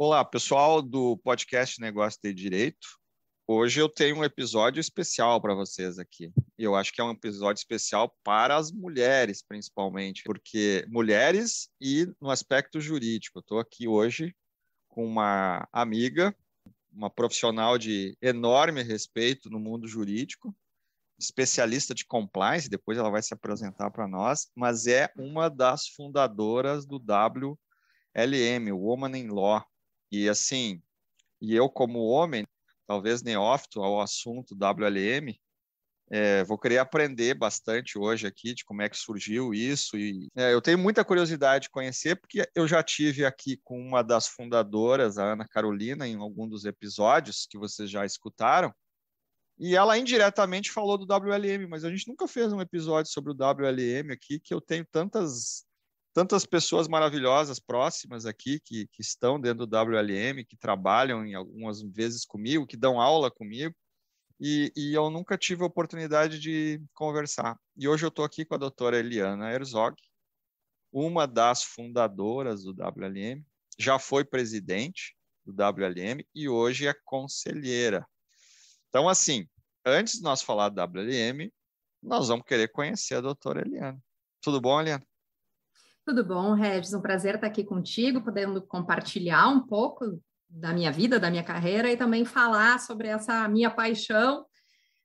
Olá, pessoal do podcast Negócio de Direito. Hoje eu tenho um episódio especial para vocês aqui. Eu acho que é um episódio especial para as mulheres, principalmente, porque mulheres e no aspecto jurídico. Eu estou aqui hoje com uma amiga, uma profissional de enorme respeito no mundo jurídico, especialista de compliance, depois ela vai se apresentar para nós, mas é uma das fundadoras do WLM, o Woman in Law. E assim, eu como homem, talvez neófito ao assunto WLM, vou querer aprender bastante hoje aqui de como é que surgiu isso. Eu tenho muita curiosidade de conhecer, porque eu já tive aqui com uma das fundadoras, a Ana Carolina, em algum dos episódios que vocês já escutaram, e ela indiretamente falou do WLM, mas a gente nunca fez um episódio sobre o WLM aqui, que eu tenho tantas pessoas maravilhosas próximas aqui que estão dentro do WLM, que trabalham em algumas vezes comigo, que dão aula comigo, e eu nunca tive a oportunidade de conversar. E hoje eu estou aqui com a doutora Eliana Herzog, uma das fundadoras do WLM, já foi presidente do WLM e hoje é conselheira. Então, assim, antes de nós falar do WLM, nós vamos querer conhecer a doutora Eliana. Tudo bom, Eliana? Tudo bom, Regis? Um prazer estar aqui contigo, podendo compartilhar um pouco da minha vida, da minha carreira e também falar sobre essa minha paixão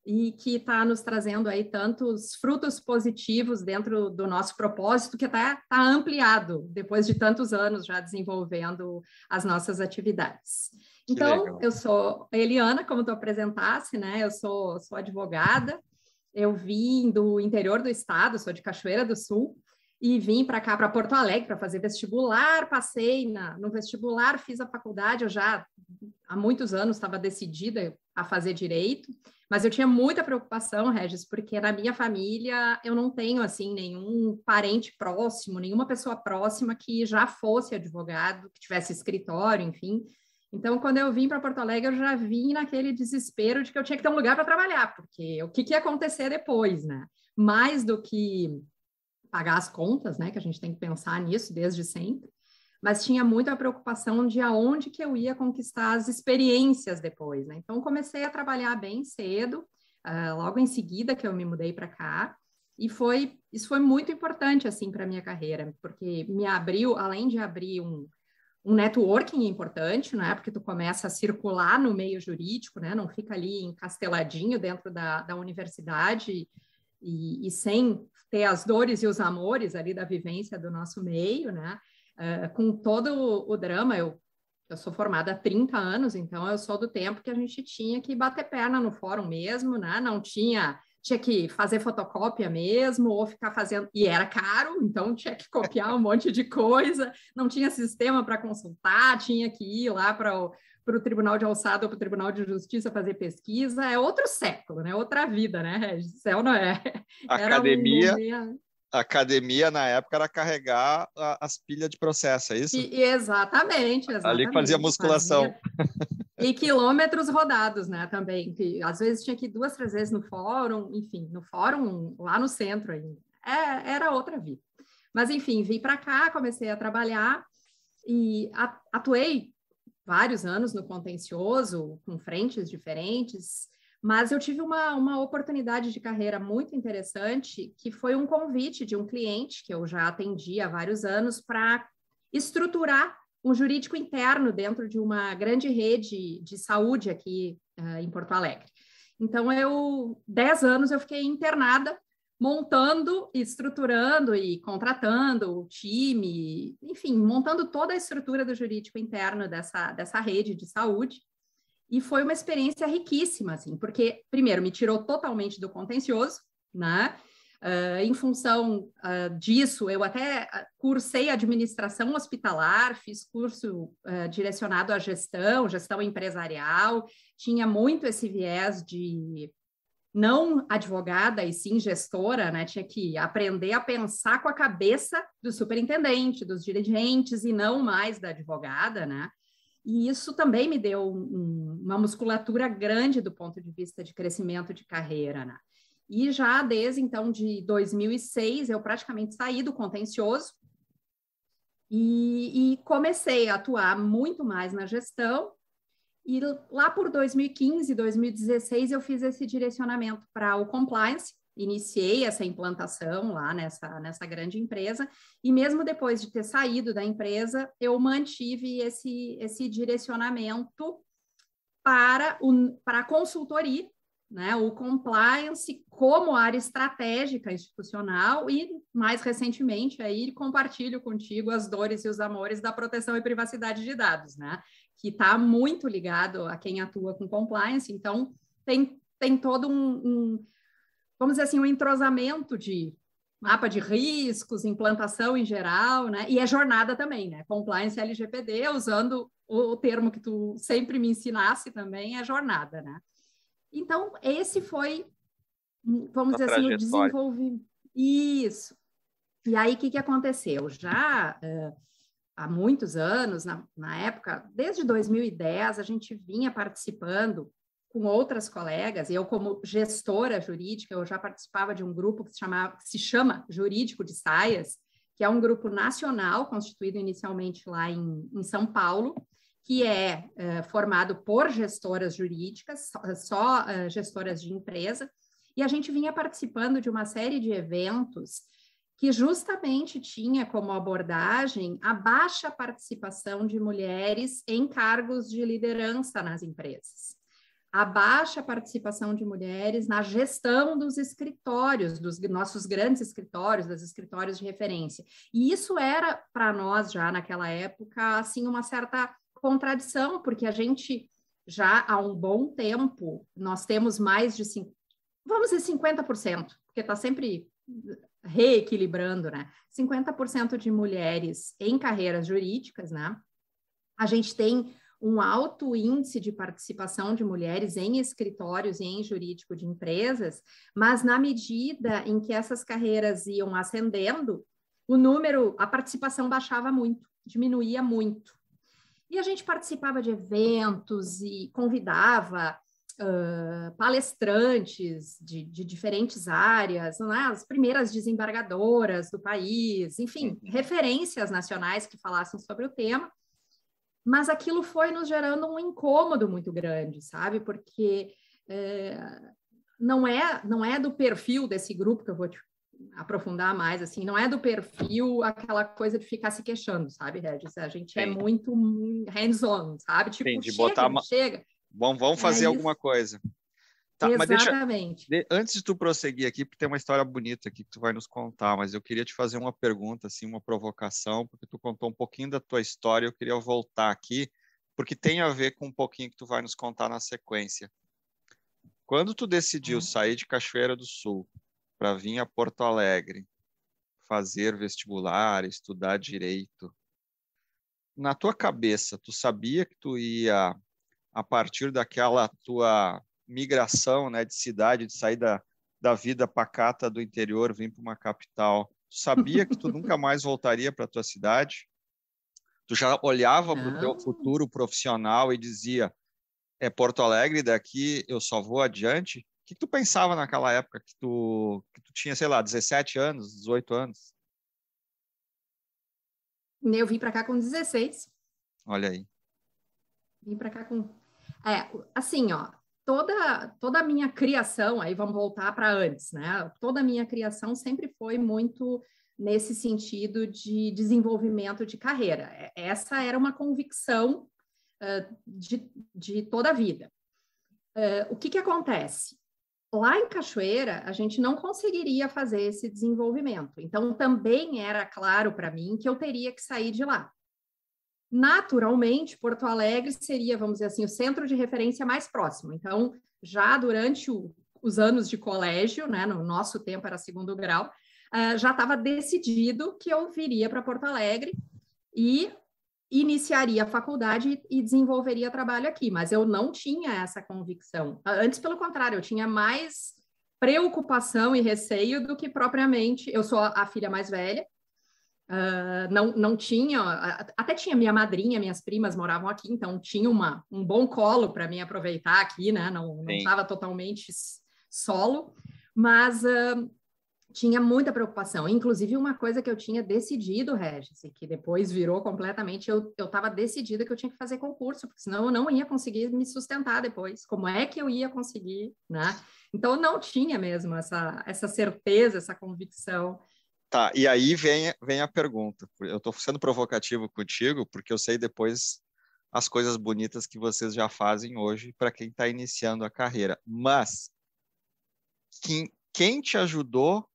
e que está nos trazendo aí tantos frutos positivos dentro do nosso propósito que tá ampliado depois de tantos anos já desenvolvendo as nossas atividades. Então, eu sou a Eliana, como tu apresentasse, né? Eu sou advogada, eu vim do interior do estado, sou de Cachoeira do Sul, e vim para cá, para Porto Alegre, para fazer vestibular, passei no vestibular, fiz a faculdade, eu já há muitos anos estava decidida a fazer direito, mas eu tinha muita preocupação, Regis, porque na minha família eu não tenho, assim, nenhum parente próximo, nenhuma pessoa próxima que já fosse advogado, que tivesse escritório, enfim. Então, quando eu vim para Porto Alegre, eu já vim naquele desespero de que eu tinha que ter um lugar para trabalhar, porque o que ia acontecer depois, né? Mais do que pagar as contas, né, que a gente tem que pensar nisso desde sempre, mas tinha muita preocupação de aonde que eu ia conquistar as experiências depois, né? Então, comecei a trabalhar bem cedo, logo em seguida que eu me mudei para cá, e isso foi muito importante, assim, para a minha carreira, porque me abriu, além de abrir um networking importante, né? Porque tu começa a circular no meio jurídico, né? Não fica ali encasteladinho dentro da universidade e sem ter as dores e os amores ali da vivência do nosso meio, né? Com todo o drama, eu sou formada há 30 anos, então eu sou do tempo que a gente tinha que bater perna no fórum mesmo, né? Não tinha que fazer fotocópia mesmo, ou ficar fazendo... E era caro, então tinha que copiar um monte de coisa, não tinha sistema para consultar, tinha que ir lá para o Tribunal de Alçada ou para o Tribunal de Justiça fazer pesquisa. É outro século, né? Outra vida, né, Regis? Céu não é? A academia, na época, era carregar as pilhas de processo, é isso? Exatamente. Ali que fazia musculação. E quilômetros rodados, né, também, que às vezes tinha que ir 2, 3 vezes no fórum, enfim, no fórum lá no centro ainda. Era outra vida. Mas, enfim, vim para cá, comecei a trabalhar e atuei vários anos no contencioso, com frentes diferentes, mas eu tive uma oportunidade de carreira muito interessante, que foi um convite de um cliente que eu já atendi há vários anos para estruturar um jurídico interno dentro de uma grande rede de saúde aqui em Porto Alegre. Então, 10 anos eu fiquei internada, montando, estruturando e contratando o time, enfim, montando toda a estrutura do jurídico interno dessa rede de saúde. E foi uma experiência riquíssima, assim, porque, primeiro, me tirou totalmente do contencioso, né? Em função disso, eu até cursei administração hospitalar, fiz curso direcionado à gestão empresarial, tinha muito esse viés de não advogada e sim gestora, né? Tinha que aprender a pensar com a cabeça do superintendente, dos dirigentes e não mais da advogada, né? E isso também me deu uma musculatura grande do ponto de vista de crescimento de carreira, né? E já desde, então, de 2006, eu praticamente saí do contencioso E comecei a atuar muito mais na gestão. E lá por 2015, 2016, eu fiz esse direcionamento para o compliance, iniciei essa implantação lá nessa grande empresa, e mesmo depois de ter saído da empresa, eu mantive esse direcionamento para a consultoria, né, o compliance como área estratégica institucional e, mais recentemente, aí compartilho contigo as dores e os amores da proteção e privacidade de dados, né, que está muito ligado a quem atua com compliance, então tem todo vamos dizer assim, um entrosamento de mapa de riscos, implantação em geral, né, e é jornada também, né, compliance LGPD, usando o termo que tu sempre me ensinasse também, é jornada, né. Então, esse foi, vamos dizer assim, o desenvolvimento. Isso. E aí, o que aconteceu? Já há muitos anos, na época, desde 2010, a gente vinha participando com outras colegas, e eu como gestora jurídica, eu já participava de um grupo que se chama Jurídico de Saias, que é um grupo nacional, constituído inicialmente lá em São Paulo, que é formado por gestoras jurídicas, só gestoras de empresa, e a gente vinha participando de uma série de eventos que justamente tinha como abordagem a baixa participação de mulheres em cargos de liderança nas empresas, a baixa participação de mulheres na gestão dos escritórios, dos nossos grandes escritórios, dos escritórios de referência. E isso era, para nós, já naquela época, assim, uma certa contradição, porque a gente já há um bom tempo, nós temos mais de, vamos dizer, 50%, porque está sempre reequilibrando, né? 50% de mulheres em carreiras jurídicas, né? A gente tem um alto índice de participação de mulheres em escritórios e em jurídico de empresas, mas na medida em que essas carreiras iam ascendendo, a participação baixava muito, diminuía muito. E a gente participava de eventos e convidava palestrantes de diferentes áreas, né? As primeiras desembargadoras do país, enfim, referências nacionais que falassem sobre o tema, mas aquilo foi nos gerando um incômodo muito grande, sabe? Porque não é do perfil desse grupo que eu vou te aprofundar mais, assim, não é do perfil aquela coisa de ficar se queixando, sabe, Regis? A gente é muito hands-on, sabe? Tipo, sim, de botar chega. Bom, vamos fazer alguma coisa. Tá, exatamente. Mas antes de tu prosseguir aqui, porque tem uma história bonita aqui que tu vai nos contar, mas eu queria te fazer uma pergunta, assim, uma provocação, porque tu contou um pouquinho da tua história, eu queria voltar aqui, porque tem a ver com um pouquinho que tu vai nos contar na sequência. Quando tu decidiu sair de Cachoeira do Sul para vir a Porto Alegre, fazer vestibular, estudar direito, na tua cabeça, tu sabia que tu ia, a partir daquela tua migração, né, de cidade, de sair da vida pacata do interior, vir para uma capital, tu sabia que tu nunca mais voltaria para a tua cidade? Tu já olhava para o teu futuro profissional e dizia, é Porto Alegre, daqui eu só vou adiante? O que tu pensava naquela época que tu tinha, sei lá, 17 anos, 18 anos? Eu vim para cá com 16. Olha aí. Vim para cá com... assim, ó, toda a minha criação, aí vamos voltar para antes, né? Toda a minha criação sempre foi muito nesse sentido de desenvolvimento de carreira. Essa era uma convicção de toda a vida. O que acontece? Lá em Cachoeira, a gente não conseguiria fazer esse desenvolvimento. Então, também era claro para mim que eu teria que sair de lá. Naturalmente, Porto Alegre seria, vamos dizer assim, o centro de referência mais próximo. Então, já durante os anos de colégio, né, no nosso tempo era segundo grau, já estava decidido que eu viria para Porto Alegre e iniciaria a faculdade e desenvolveria trabalho aqui, mas eu não tinha essa convicção. Antes, pelo contrário, eu tinha mais preocupação e receio do que propriamente... Eu sou a filha mais velha, não tinha... Até tinha minha madrinha, minhas primas moravam aqui, então tinha um bom colo para mim aproveitar aqui, né? Não estava totalmente solo, mas tinha muita preocupação. Inclusive, uma coisa que eu tinha decidido, Regis, e que depois virou completamente, eu estava decidida que eu tinha que fazer concurso, porque senão eu não ia conseguir me sustentar depois. Como é que eu ia conseguir, né? Então, eu não tinha mesmo essa certeza, essa convicção. Tá, e aí vem a pergunta. Eu estou sendo provocativo contigo, porque eu sei depois as coisas bonitas que vocês já fazem hoje para quem está iniciando a carreira. Mas quem te ajudou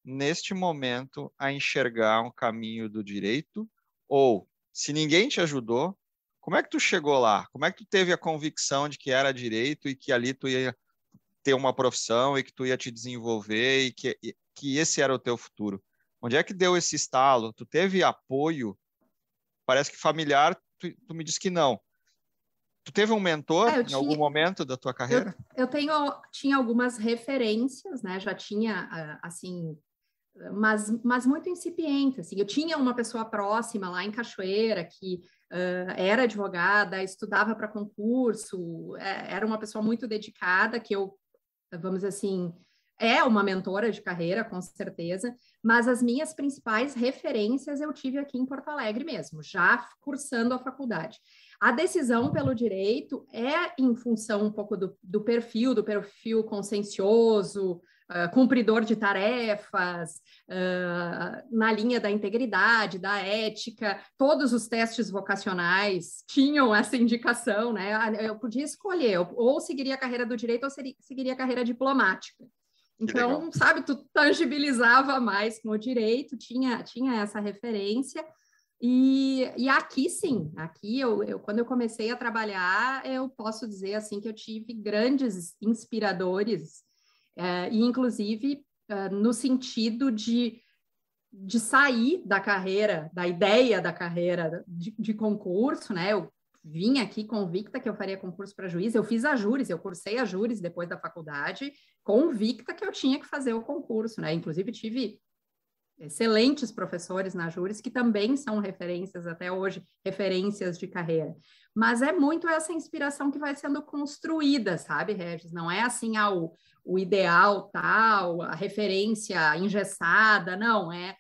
neste momento a enxergar um caminho do direito? Ou, se ninguém te ajudou, como é que tu chegou lá? Como é que tu teve a convicção de que era direito e que ali tu ia ter uma profissão e que tu ia te desenvolver e que esse era o teu futuro? Onde é que deu esse estalo? Tu teve apoio? Parece que familiar, tu me disse que não. Tu teve um mentor em algum momento da tua carreira? Eu tinha algumas referências, né? Já tinha, assim, mas muito incipiente, assim. Eu tinha uma pessoa próxima lá em Cachoeira que era advogada, estudava para concurso, era uma pessoa muito dedicada que eu, vamos dizer assim, é uma mentora de carreira, com certeza, mas as minhas principais referências eu tive aqui em Porto Alegre mesmo, já cursando a faculdade. A decisão pelo direito é em função um pouco do perfil consciencioso, cumpridor de tarefas, na linha da integridade, da ética. Todos os testes vocacionais tinham essa indicação, né? Eu podia escolher, ou seguiria a carreira do direito ou seguiria a carreira diplomática. Então, sabe, tu tangibilizava mais com o direito, tinha essa referência. E aqui, sim, aqui quando eu comecei a trabalhar, eu posso dizer assim que eu tive grandes inspiradores, e inclusive no sentido de sair da carreira, da ideia da carreira de concurso, né? Eu vim aqui convicta que eu faria concurso para juiz, eu fiz a júris, eu cursei a júris depois da faculdade, convicta que eu tinha que fazer o concurso, né? Inclusive tive excelentes professores na júris que também são referências até hoje, referências de carreira. Mas é muito essa inspiração que vai sendo construída, sabe, Regis? Não é assim, o ideal tal, a referência engessada, não, é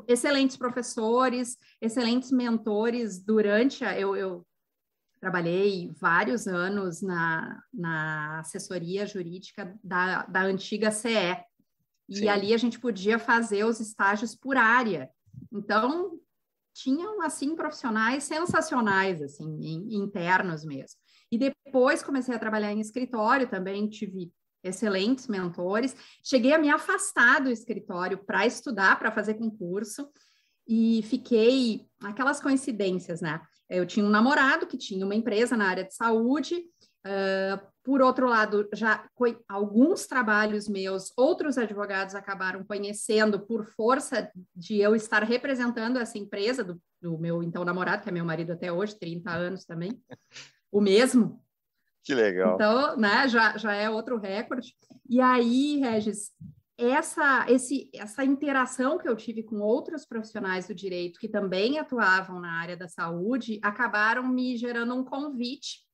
excelentes professores, excelentes mentores durante eu trabalhei vários anos na assessoria jurídica da antiga CE, e Sim. ali a gente podia fazer os estágios por área. Então, tinham, assim, profissionais sensacionais, assim, internos mesmo. E depois comecei a trabalhar em escritório também, tive excelentes mentores. Cheguei a me afastar do escritório para estudar, para fazer concurso, e fiquei... Aquelas coincidências, né? Eu tinha um namorado que tinha uma empresa na área de saúde. Por outro lado, já alguns trabalhos meus, outros advogados acabaram conhecendo por força de eu estar representando essa empresa do meu então namorado, que é meu marido até hoje, 30 anos também, o mesmo. Que legal. Então, né, já é outro recorde. E aí, Regis, essa interação que eu tive com outros profissionais do direito que também atuavam na área da saúde acabaram me gerando um convite,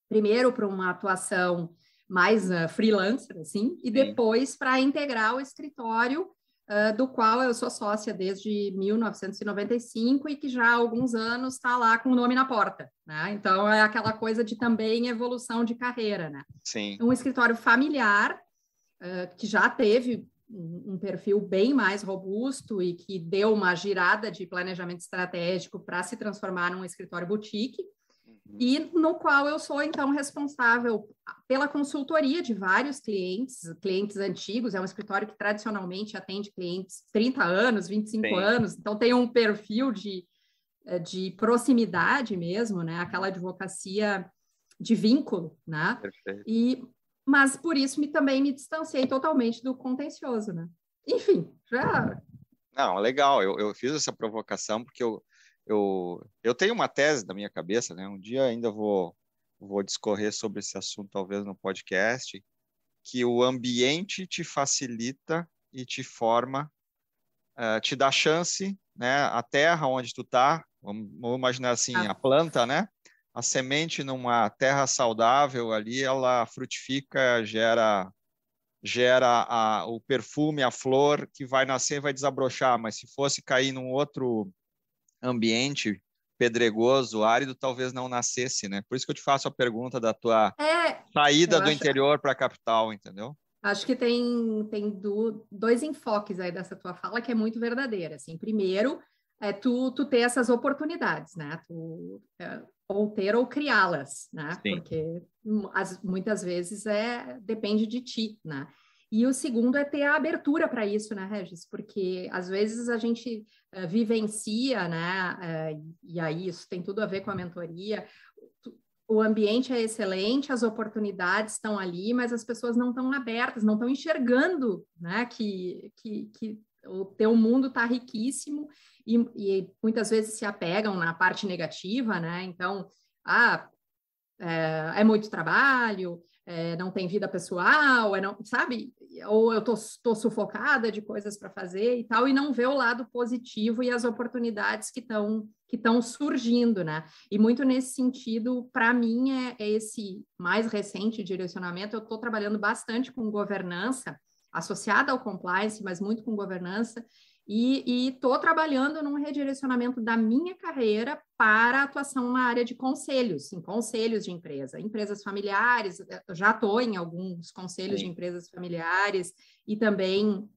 primeiro para uma atuação mais freelancer, assim, e depois para integrar o escritório do qual eu sou sócia desde 1995 e que já há alguns anos está lá com o nome na porta, né? Então, é aquela coisa de também evolução de carreira, né? Sim. Um escritório familiar, que já teve um perfil bem mais robusto e que deu uma girada de planejamento estratégico para se transformar num escritório boutique, e no qual eu sou, então, responsável pela consultoria de vários clientes antigos. É um escritório que tradicionalmente atende clientes 30 anos, 25 Sim. anos, então tem um perfil de proximidade mesmo, né? Aquela advocacia de vínculo, né? Perfeito. Mas por isso também me distanciei totalmente do contencioso, né? Enfim, já... Não, legal, eu fiz essa provocação porque eu tenho uma tese na minha cabeça, né? Um dia ainda vou discorrer sobre esse assunto, talvez no podcast, que o ambiente te facilita e te forma, te dá chance, né? A terra onde tu tá, vamos imaginar assim, a planta, né? A semente numa terra saudável ali, ela frutifica, gera gera o perfume, a flor que vai nascer e vai desabrochar, mas se fosse cair num outro ambiente pedregoso, árido, talvez não nascesse, né? Por isso que eu te faço a pergunta da tua saída do interior para a capital, entendeu? Acho que tem dois enfoques aí dessa tua fala que é muito verdadeira. Assim, primeiro, tu ter essas oportunidades, né? Ou ter ou criá-las, né? Sim. Porque muitas vezes depende de ti, né? E o segundo é ter a abertura para isso, né, Regis? Porque às vezes a gente vivencia, né? E aí isso tem tudo a ver com a mentoria. O ambiente é excelente, as oportunidades estão ali, mas as pessoas não estão abertas, não estão enxergando, né, que o teu mundo está riquíssimo e muitas vezes se apegam na parte negativa, né? Então, é muito trabalho, não tem vida pessoal, não, sabe? Ou eu tô sufocada de coisas para fazer e tal, e não vê o lado positivo e as oportunidades que estão surgindo, né? E muito nesse sentido, para mim, é esse mais recente direcionamento. Eu estou trabalhando bastante com governança, associada ao compliance, mas muito com governança, e estou trabalhando num redirecionamento da minha carreira para atuação na área de conselhos, em conselhos de empresas familiares. Eu já estou em alguns conselhos de empresas familiares e também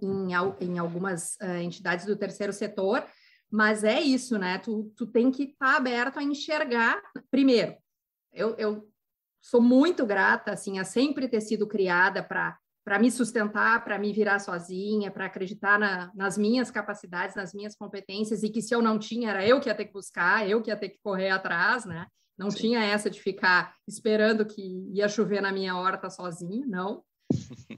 em algumas entidades do terceiro setor, mas é isso, né? Tu tem que estar aberto a enxergar. Primeiro, eu sou muito grata, assim, a sempre ter sido criada para me sustentar, para me virar sozinha, para acreditar nas minhas capacidades, nas minhas competências, e que se eu não tinha, era eu que ia ter que buscar, eu que ia ter que correr atrás, né? Não Sim. tinha essa de ficar esperando que ia chover na minha horta sozinha, não.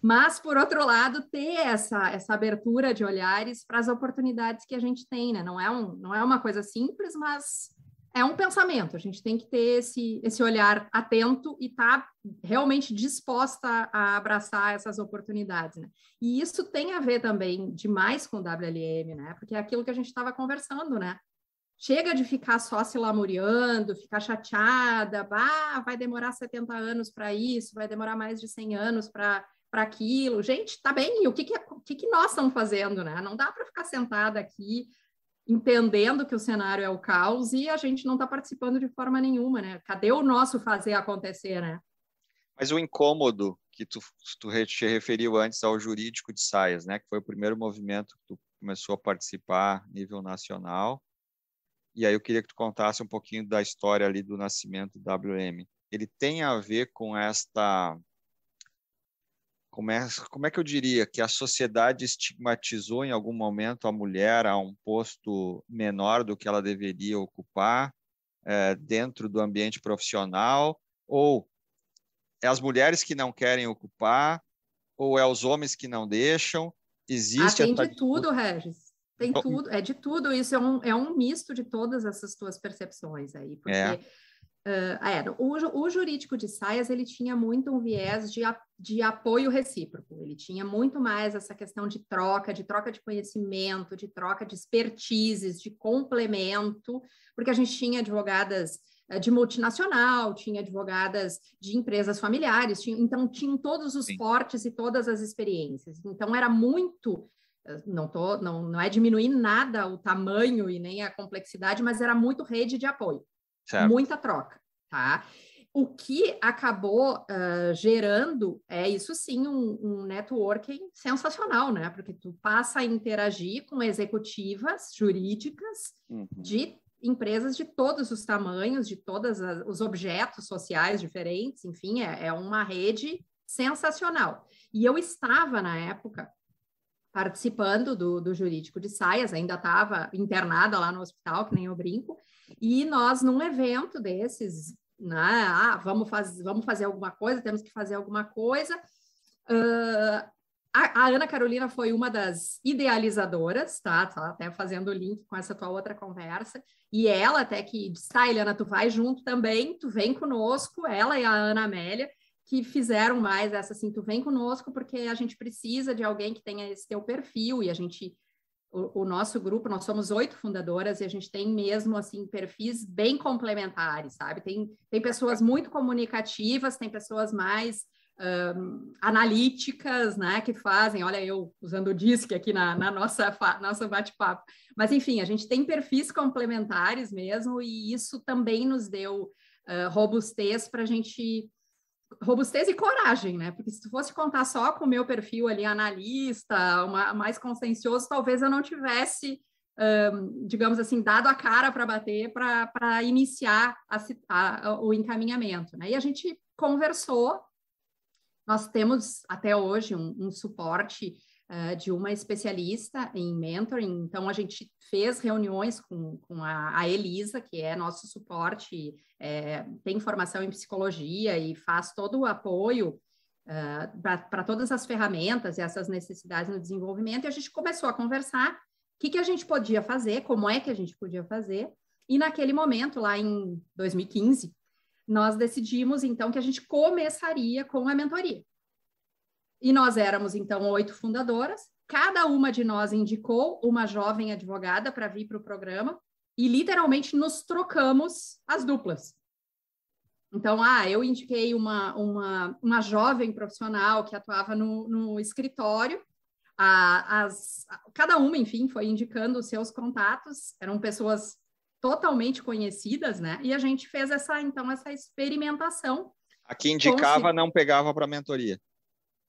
Mas, por outro lado, ter essa abertura de olhares para as oportunidades que a gente tem, né? Não é uma coisa simples, mas é um pensamento. A gente tem que ter esse olhar atento e estar realmente disposta a abraçar essas oportunidades, né? E isso tem a ver também demais com o WLM, né? Porque é aquilo que a gente estava conversando, né? Chega de ficar só se lamuriando, ficar chateada, vai demorar 70 anos para isso, vai demorar mais de 100 anos para aquilo. Gente, tá bem, o que nós estamos fazendo, né? Não dá para ficar sentada aqui entendendo que o cenário é o caos e a gente não está participando de forma nenhuma, né? Cadê o nosso fazer acontecer, né? Mas o incômodo que tu te referiu antes ao jurídico de saias, né? Que foi o primeiro movimento que tu começou a participar a nível nacional. E aí eu queria que tu contasse um pouquinho da história ali do nascimento do WM. Ele tem a ver com esta... Como é que eu diria? Que a sociedade estigmatizou em algum momento a mulher a um posto menor do que ela deveria ocupar dentro do ambiente profissional? Ou é as mulheres que não querem ocupar? Ou é os homens que não deixam? Existe tem essa de tudo, Regis. Tem tudo, é de tudo. Isso é um misto de todas essas tuas percepções aí, porque... O jurídico de saias, ele tinha muito um viés de apoio recíproco, ele tinha muito mais essa questão de troca de conhecimento, de troca de expertises, de complemento, porque a gente tinha advogadas de multinacional, tinha advogadas de empresas familiares, então tinham todos os portes e todas as experiências, então era muito... Não é diminuir nada o tamanho e nem a complexidade, mas era muito rede de apoio. Certo. Muita troca, tá? O que acabou gerando é isso sim, um networking sensacional, né? Porque tu passa a interagir com executivas jurídicas de empresas de todos os tamanhos, de todos os objetos sociais diferentes, enfim, é uma rede sensacional. E eu estava, na época, participando do jurídico de saias, ainda estava internada lá no hospital, que nem eu brinco, e nós, num evento desses, né, vamos fazer alguma coisa, temos que fazer alguma coisa. A Ana Carolina foi uma das idealizadoras, tá até fazendo o link com essa tua outra conversa, e ela até que disse, Eliana, tu vai junto também, tu vem conosco, ela e a Ana Amélia, que fizeram mais essa assim, tu vem conosco porque a gente precisa de alguém que tenha esse teu perfil, e a gente, o nosso grupo, nós somos 8 fundadoras e a gente tem mesmo, assim, perfis bem complementares, sabe? Tem pessoas muito comunicativas, tem pessoas mais analíticas, né, que fazem, olha eu usando o DISC aqui na nossa bate-papo, mas enfim, a gente tem perfis complementares mesmo, e isso também nos deu robustez para a gente, robustez e coragem, né, porque se tu fosse contar só com o meu perfil ali, analista, mais consciencioso, talvez eu não tivesse, digamos assim, dado a cara para bater, para iniciar o encaminhamento, né, e a gente conversou. Nós temos até hoje um suporte de uma especialista em mentoring, então a gente fez reuniões com a Elisa, que é nosso suporte, tem formação em psicologia e faz todo o apoio para todas as ferramentas e essas necessidades no desenvolvimento, e a gente começou a conversar o que a gente podia fazer, como é que a gente podia fazer, e naquele momento, lá em 2015, nós decidimos, então, que a gente começaria com a mentoria. E nós éramos, então, 8 fundadoras, cada uma de nós indicou uma jovem advogada para vir para o programa, e literalmente nos trocamos as duplas. Então, eu indiquei uma jovem profissional que atuava no escritório, cada uma, enfim, foi indicando os seus contatos, eram pessoas totalmente conhecidas, né? E a gente fez essa experimentação. A que indicava não pegava para a mentoria.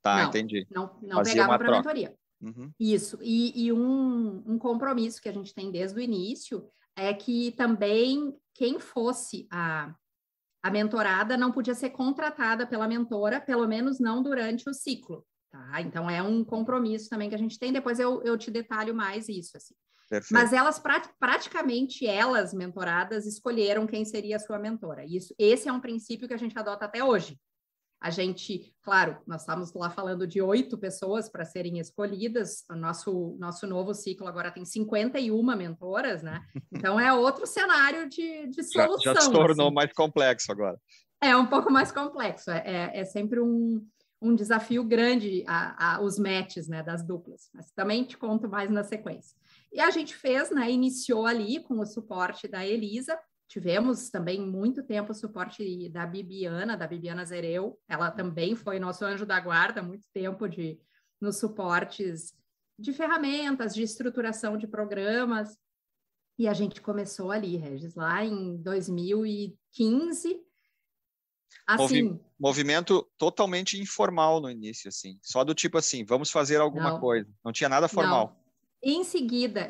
Tá, não, entendi. Não pegava para a mentoria. Uhum. Isso. E um compromisso que a gente tem desde o início é que também quem fosse a mentorada não podia ser contratada pela mentora, pelo menos não durante o ciclo. Tá? Então, é um compromisso também que a gente tem. Depois eu te detalho mais isso, assim. Perfeito. Mas elas, praticamente elas, mentoradas, escolheram quem seria a sua mentora. Esse é um princípio que a gente adota até hoje. A gente, claro, nós estamos lá falando de 8 pessoas para serem escolhidas, o nosso novo ciclo agora tem 51 mentoras, né? Então é outro cenário de solução. Já se tornou assim. mais complexo agora. É um pouco mais complexo, é sempre um desafio grande os matches, né, das duplas, mas também te conto mais na sequência. E a gente fez, né, iniciou ali com o suporte da Elisa, tivemos também muito tempo o suporte da Bibiana Zereu, ela também foi nosso anjo da guarda, muito tempo nos suportes de ferramentas, de estruturação de programas, e a gente começou ali, Regis, lá em 2015, assim... Movimento totalmente informal no início, assim, só do tipo assim, vamos fazer alguma coisa, não tinha nada formal. Não. Em seguida,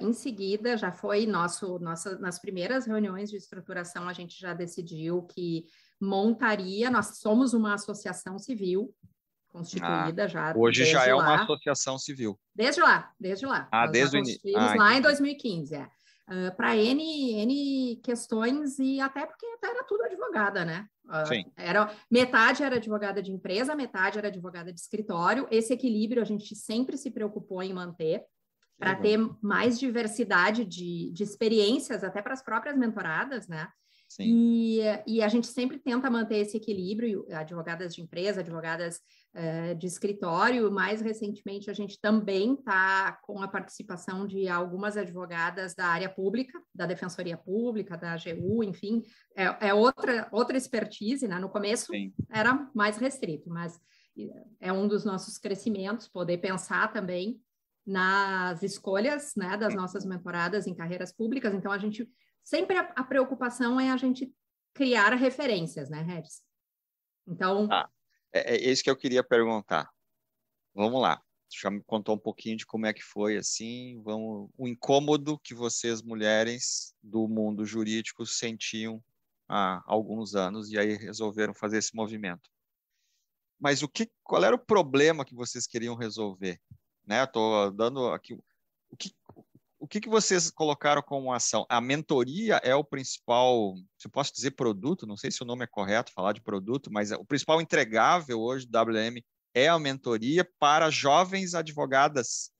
já foi nas primeiras reuniões de estruturação, a gente já decidiu que montaria, nós somos uma associação civil constituída já. Hoje já é uma associação civil. Desde lá. Nós desde o início. Lá em 2015, para N questões, e até porque era tudo advogada, né? Sim. Metade era advogada de empresa, metade era advogada de escritório. Esse equilíbrio a gente sempre se preocupou em manter, para ter mais diversidade de experiências, até para as próprias mentoradas, né? Sim. E a gente sempre tenta manter esse equilíbrio, advogadas de empresa, advogadas de escritório. Mais recentemente, a gente também está com a participação de algumas advogadas da área pública, da Defensoria Pública, da AGU, enfim, outra expertise, né? No começo era mais restrito, mas é um dos nossos crescimentos, poder pensar também nas escolhas, né, das nossas mentoradas em carreiras públicas. Então, a gente sempre a preocupação é a gente criar referências, né, Regis? Então... é isso que eu queria perguntar. Vamos lá. Já me contou um pouquinho de como é que foi, assim, o incômodo que vocês, mulheres do mundo jurídico, sentiam há alguns anos, e aí resolveram fazer esse movimento. Mas qual era o problema que vocês queriam resolver? Né? Estou dando aqui o que vocês colocaram como ação. A mentoria é o principal, se eu posso dizer produto, não sei se o nome é correto falar de produto, mas o principal entregável hoje do WM é a mentoria para jovens advogadas.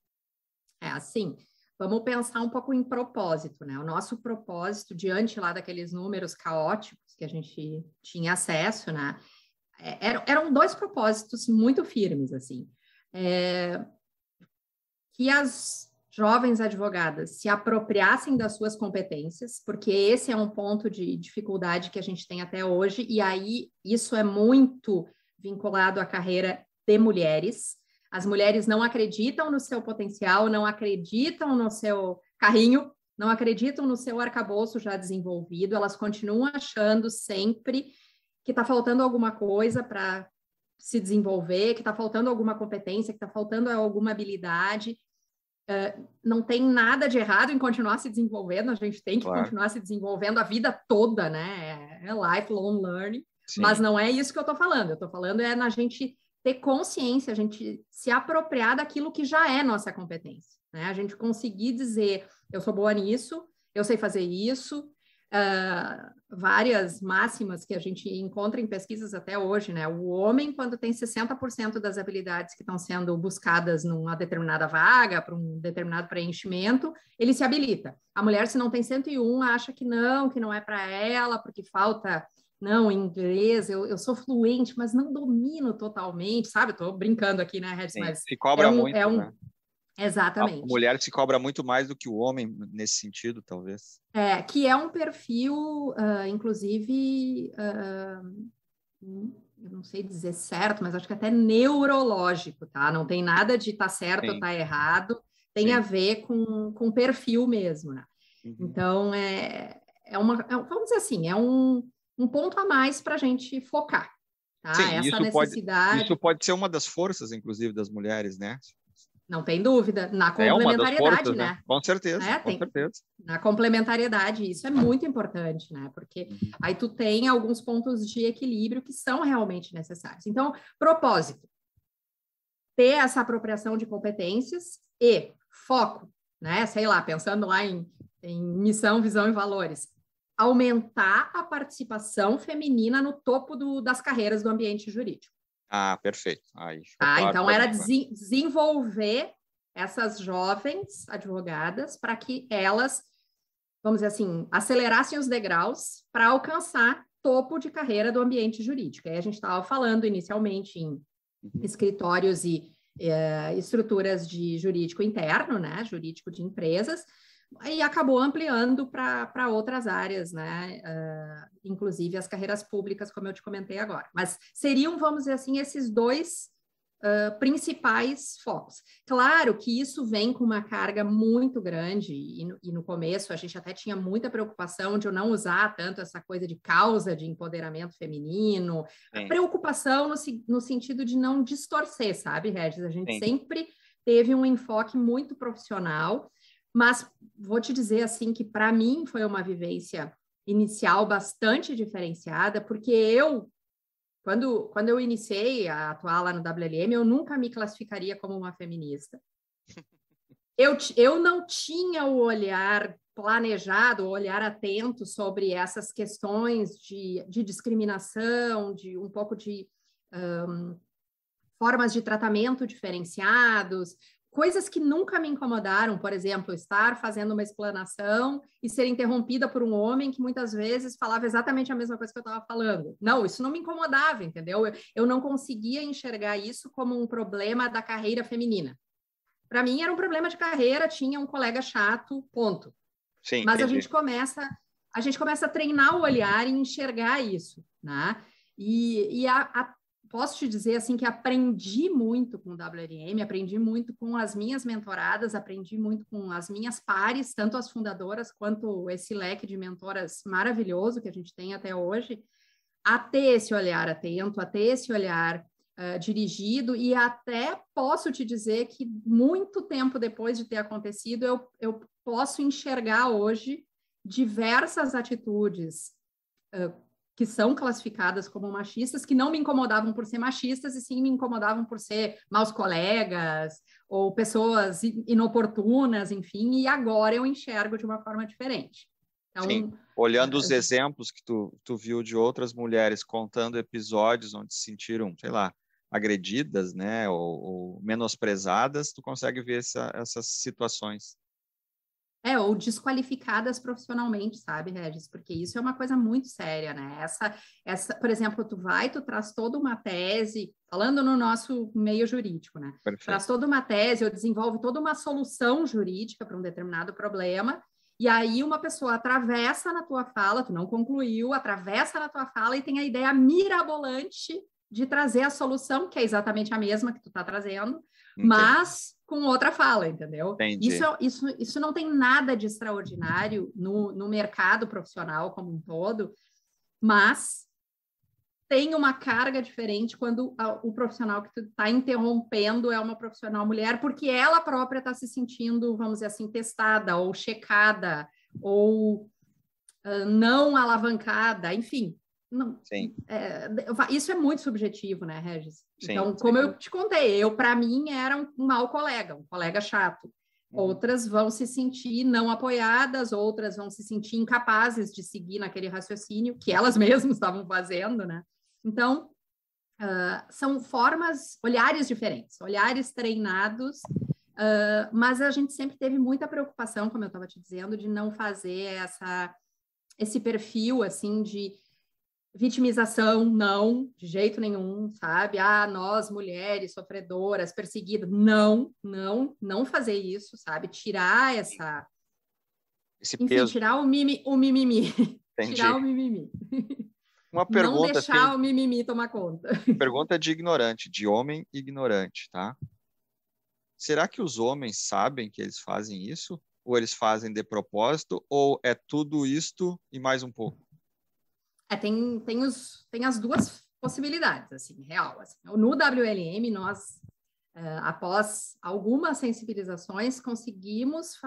Assim, vamos pensar um pouco em propósito, né? O nosso propósito, diante lá daqueles números caóticos que a gente tinha acesso, né? Eram 2 propósitos muito firmes, assim. Que as jovens advogadas se apropriassem das suas competências, porque esse é um ponto de dificuldade que a gente tem até hoje, e aí isso é muito vinculado à carreira de mulheres. As mulheres não acreditam no seu potencial, não acreditam no seu carrinho, não acreditam no seu arcabouço já desenvolvido, elas continuam achando sempre que está faltando alguma coisa para se desenvolver, que está faltando alguma competência, que está faltando alguma habilidade. Não tem nada de errado em continuar se desenvolvendo, a gente tem que continuar se desenvolvendo a vida toda, né? É lifelong learning, mas não é isso que eu estou falando. Eu estou falando na gente ter consciência, a gente se apropriar daquilo que já é nossa competência, né? A gente conseguir dizer, eu sou boa nisso, eu sei fazer isso, várias máximas que a gente encontra em pesquisas até hoje, né? O homem, quando tem 60% das habilidades que estão sendo buscadas numa determinada vaga, para um determinado preenchimento, ele se habilita. A mulher, se não tem 101, acha que não é para ela, porque falta... Não, em inglês, eu sou fluente, mas não domino totalmente, sabe? Estou brincando aqui, né, Regis? Mas se cobra muito, né? Exatamente. A mulher se cobra muito mais do que o homem nesse sentido, talvez. Que é um perfil, inclusive, eu não sei dizer certo, mas acho que até neurológico, tá? Não tem nada de tá certo ou tá errado, tem a ver com perfil mesmo, né? Então, vamos dizer assim, é um ponto a mais para a gente focar, tá? Sim, essa necessidade... Isso pode ser uma das forças, inclusive, das mulheres, né? Não tem dúvida, na complementariedade, forças, né? Com certeza, com certeza. Na complementariedade, isso é muito importante, né? Porque aí tu tem alguns pontos de equilíbrio que são realmente necessários. Então, propósito, ter essa apropriação de competências e foco, né? Sei lá, pensando lá em missão, visão e valores, aumentar a participação feminina no topo das carreiras do ambiente jurídico. Perfeito. Então, era desenvolver essas jovens advogadas para que elas, vamos dizer assim, acelerassem os degraus para alcançar topo de carreira do ambiente jurídico. Aí a gente estava falando inicialmente em escritórios e estruturas de jurídico interno, né? Jurídico de empresas, e acabou ampliando para outras áreas, né? Inclusive as carreiras públicas, como eu te comentei agora. Mas seriam, vamos dizer assim, esses dois principais focos. Claro que isso vem com uma carga muito grande, e no começo a gente até tinha muita preocupação de eu não usar tanto essa coisa de causa de empoderamento feminino, a preocupação no sentido de não distorcer, sabe, Regis? A gente sempre teve um enfoque muito profissional, mas vou te dizer assim que para mim foi uma vivência inicial bastante diferenciada, porque quando eu iniciei a atuar lá no WLM, eu nunca me classificaria como uma feminista. Eu não tinha o olhar planejado, o olhar atento sobre essas questões de discriminação, de um pouco de formas de tratamento diferenciados, coisas que nunca me incomodaram, por exemplo, estar fazendo uma explanação e ser interrompida por um homem que muitas vezes falava exatamente a mesma coisa que eu estava falando. Não, isso não me incomodava, entendeu? Eu não conseguia enxergar isso como um problema da carreira feminina. Para mim era um problema de carreira, tinha um colega chato, ponto. Sim, mas a gente começa a treinar o olhar e enxergar isso, né? Posso te dizer assim que aprendi muito com o WLM, aprendi muito com as minhas mentoradas, aprendi muito com as minhas pares, tanto as fundadoras quanto esse leque de mentoras maravilhoso que a gente tem até hoje, a ter esse olhar atento, a ter esse olhar dirigido, e até posso te dizer que muito tempo depois de ter acontecido, eu posso enxergar hoje diversas atitudes que são classificadas como machistas, que não me incomodavam por ser machistas, e sim me incomodavam por ser maus colegas, ou pessoas inoportunas, enfim, e agora eu enxergo de uma forma diferente. Então, sim, olhando os exemplos que tu viu de outras mulheres contando episódios onde se sentiram, sei lá, agredidas, né, ou menosprezadas, tu consegue ver essas situações. Ou desqualificadas profissionalmente, sabe, Regis? Porque isso é uma coisa muito séria, né? Por exemplo, tu traz toda uma tese, falando no nosso meio jurídico, né? Perfeito. Traz toda uma tese, ou desenvolve toda uma solução jurídica para um determinado problema, e aí uma pessoa atravessa na tua fala, tu não concluiu, atravessa na tua fala e tem a ideia mirabolante de trazer a solução, que é exatamente a mesma que tu está trazendo, Entendi. mas com outra fala, entendeu? Entendi. Isso não tem nada de extraordinário no mercado profissional como um todo, mas tem uma carga diferente quando o profissional que tu está interrompendo é uma profissional mulher, porque ela própria está se sentindo, vamos dizer assim, testada ou checada ou não alavancada, enfim. Não, Sim. Isso é muito subjetivo, né, Regis? Sim, então, como eu te contei, para mim, era um mau colega, um colega chato. Outras vão se sentir não apoiadas, outras vão se sentir incapazes de seguir naquele raciocínio que elas mesmas estavam fazendo, né? Então, são formas, olhares diferentes, olhares treinados, mas a gente sempre teve muita preocupação, como eu estava te dizendo, de não fazer esse perfil, assim, de vitimização, não, de jeito nenhum, sabe? Nós, mulheres, sofredoras, perseguidas, não fazer isso, sabe? Tirar esse enfim, peso. tirar o mimimi. Entendi. Tirar o mimimi. Uma pergunta, não deixar assim, o mimimi tomar conta. Pergunta de ignorante, de homem ignorante, tá? Será que os homens sabem que eles fazem isso? Ou eles fazem de propósito? Ou é tudo isto e mais um pouco? Tem as duas possibilidades, assim, real. Assim. No WLM, nós, após algumas sensibilizações, conseguimos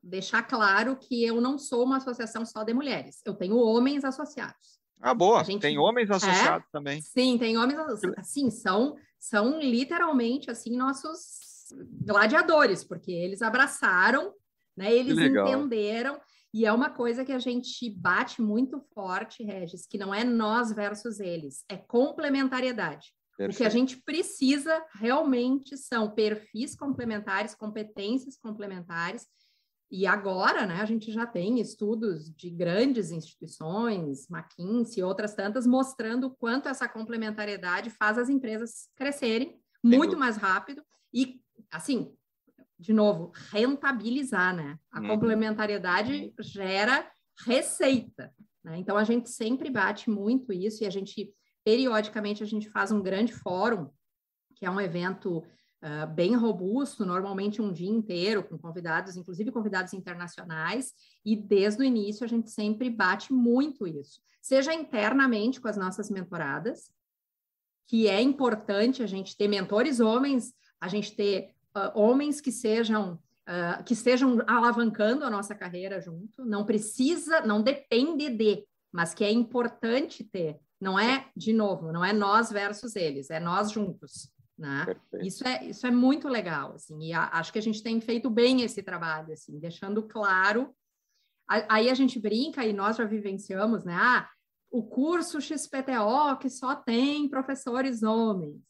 deixar claro que eu não sou uma associação só de mulheres. Eu tenho homens associados. Boa. Tem homens associados também. Sim, tem homens associados. Assim, são literalmente, assim, nossos gladiadores, porque eles abraçaram, né? Eles entenderam. E é uma coisa que a gente bate muito forte, Regis, que não é nós versus eles, é complementariedade. Perfeito. O que a gente precisa realmente são perfis complementares, competências complementares. E agora, né, a gente já tem estudos de grandes instituições, McKinsey e outras tantas, mostrando o quanto essa complementariedade faz as empresas crescerem muito mais rápido e, assim, de novo, rentabilizar, né? A complementariedade gera receita, né? Então, a gente sempre bate muito isso e periodicamente, a gente faz um grande fórum, que é um evento bem robusto, normalmente um dia inteiro, com convidados, inclusive convidados internacionais, e desde o início a gente sempre bate muito isso. Seja internamente com as nossas mentoradas, que é importante a gente ter mentores homens, a gente ter homens que estejam alavancando a nossa carreira junto, não depende mas que é importante ter, não é, de novo, não é nós versus eles, é nós juntos, né? Isso é muito legal, assim, e acho que a gente tem feito bem esse trabalho, assim, deixando claro, aí a gente brinca e nós já vivenciamos, né? O curso XPTO que só tem professores homens.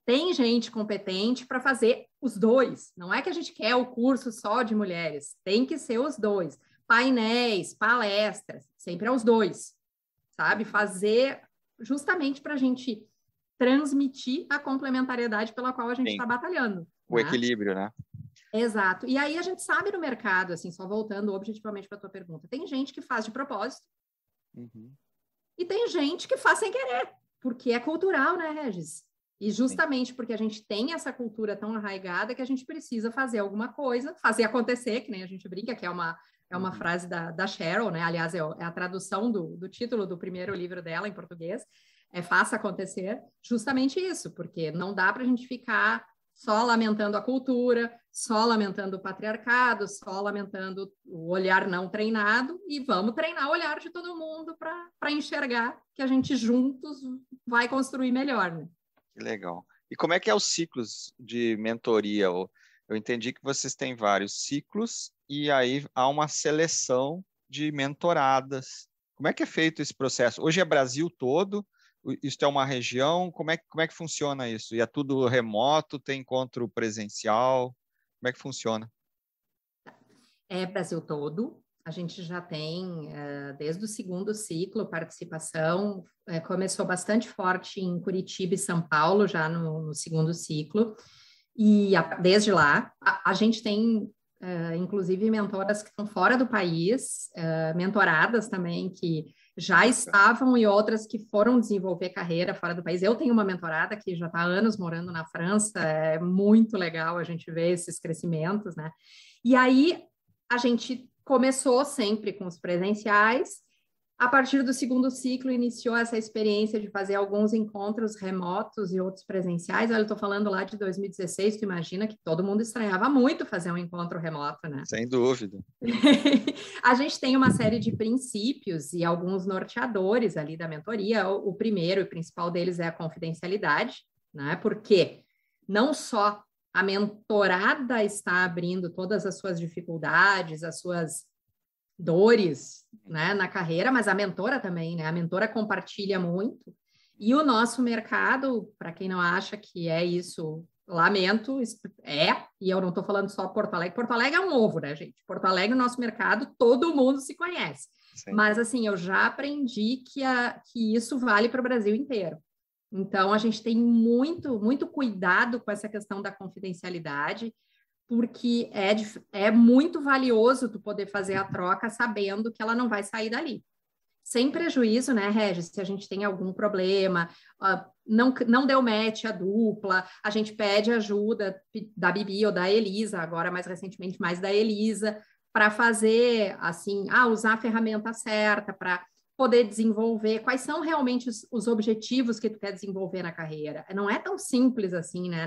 Tem gente competente para fazer os dois. Não é que a gente quer o curso só de mulheres. Tem que ser os dois. Painéis, palestras, sempre é os dois. Sabe? Fazer justamente para a gente transmitir a complementariedade pela qual a gente está batalhando. O equilíbrio, né? Exato. E aí a gente sabe no mercado, assim, só voltando objetivamente para a tua pergunta, tem gente que faz de propósito e tem gente que faz sem querer, porque é cultural, né, Regis? E justamente porque a gente tem essa cultura tão arraigada que a gente precisa fazer alguma coisa, fazer acontecer, que nem a gente brinca, que é uma frase da Cheryl, né? Aliás, é a tradução do título do primeiro livro dela em português, Faça Acontecer, justamente isso, porque não dá para a gente ficar só lamentando a cultura, só lamentando o patriarcado, só lamentando o olhar não treinado, e vamos treinar o olhar de todo mundo para enxergar que a gente juntos vai construir melhor, né? Que legal. E como é que é os ciclos de mentoria? Eu entendi que vocês têm vários ciclos e aí há uma seleção de mentoradas. Como é que é feito esse processo? Hoje é Brasil todo? Isso é uma região? Como é que funciona isso? E é tudo remoto? Tem encontro presencial? Como é que funciona? É Brasil todo. A gente já tem, desde o segundo ciclo, participação. Começou bastante forte em Curitiba e São Paulo, já no segundo ciclo. E desde lá, a gente tem, inclusive, mentoras que estão fora do país, mentoradas também, que já estavam e outras que foram desenvolver carreira fora do país. Eu tenho uma mentorada que já está há anos morando na França, é muito legal a gente ver esses crescimentos, né? E aí a gente começou sempre com os presenciais. A partir do segundo ciclo, iniciou essa experiência de fazer alguns encontros remotos e outros presenciais. Olha, eu estou falando lá de 2016, tu imagina que todo mundo estranhava muito fazer um encontro remoto, né? Sem dúvida. A gente tem uma série de princípios e alguns norteadores ali da mentoria. O primeiro e principal deles é a confidencialidade, né? Porque não só a mentorada está abrindo todas as suas dificuldades, as suas dores, né, na carreira, mas a mentora também, né? A mentora compartilha muito. E o nosso mercado, para quem não acha que é isso, lamento, e eu não estou falando só Porto Alegre. Porto Alegre é um ovo, né, gente? Porto Alegre, o nosso mercado, todo mundo se conhece. Sim. Mas, assim, eu já aprendi que isso vale para o Brasil inteiro. Então, a gente tem muito, muito cuidado com essa questão da confidencialidade, porque é muito valioso tu poder fazer a troca sabendo que ela não vai sair dali. Sem prejuízo, né, Regis? Se a gente tem algum problema, não deu match a dupla, a gente pede ajuda da Bibi ou da Elisa, agora mais recentemente mais da Elisa, para fazer, assim, usar a ferramenta certa, para poder desenvolver, quais são realmente os objetivos que tu quer desenvolver na carreira. Não é tão simples assim, né?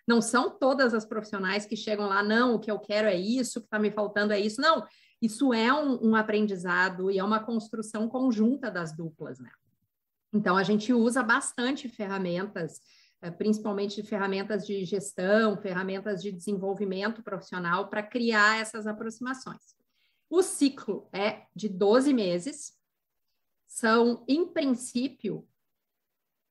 Não são todas as profissionais que chegam lá, não, o que eu quero é isso, o que está me faltando é isso. Não, isso é um aprendizado e é uma construção conjunta das duplas, né? Então, a gente usa bastante ferramentas, principalmente ferramentas de gestão, ferramentas de desenvolvimento profissional para criar essas aproximações. O ciclo é de 12 meses, são, em princípio,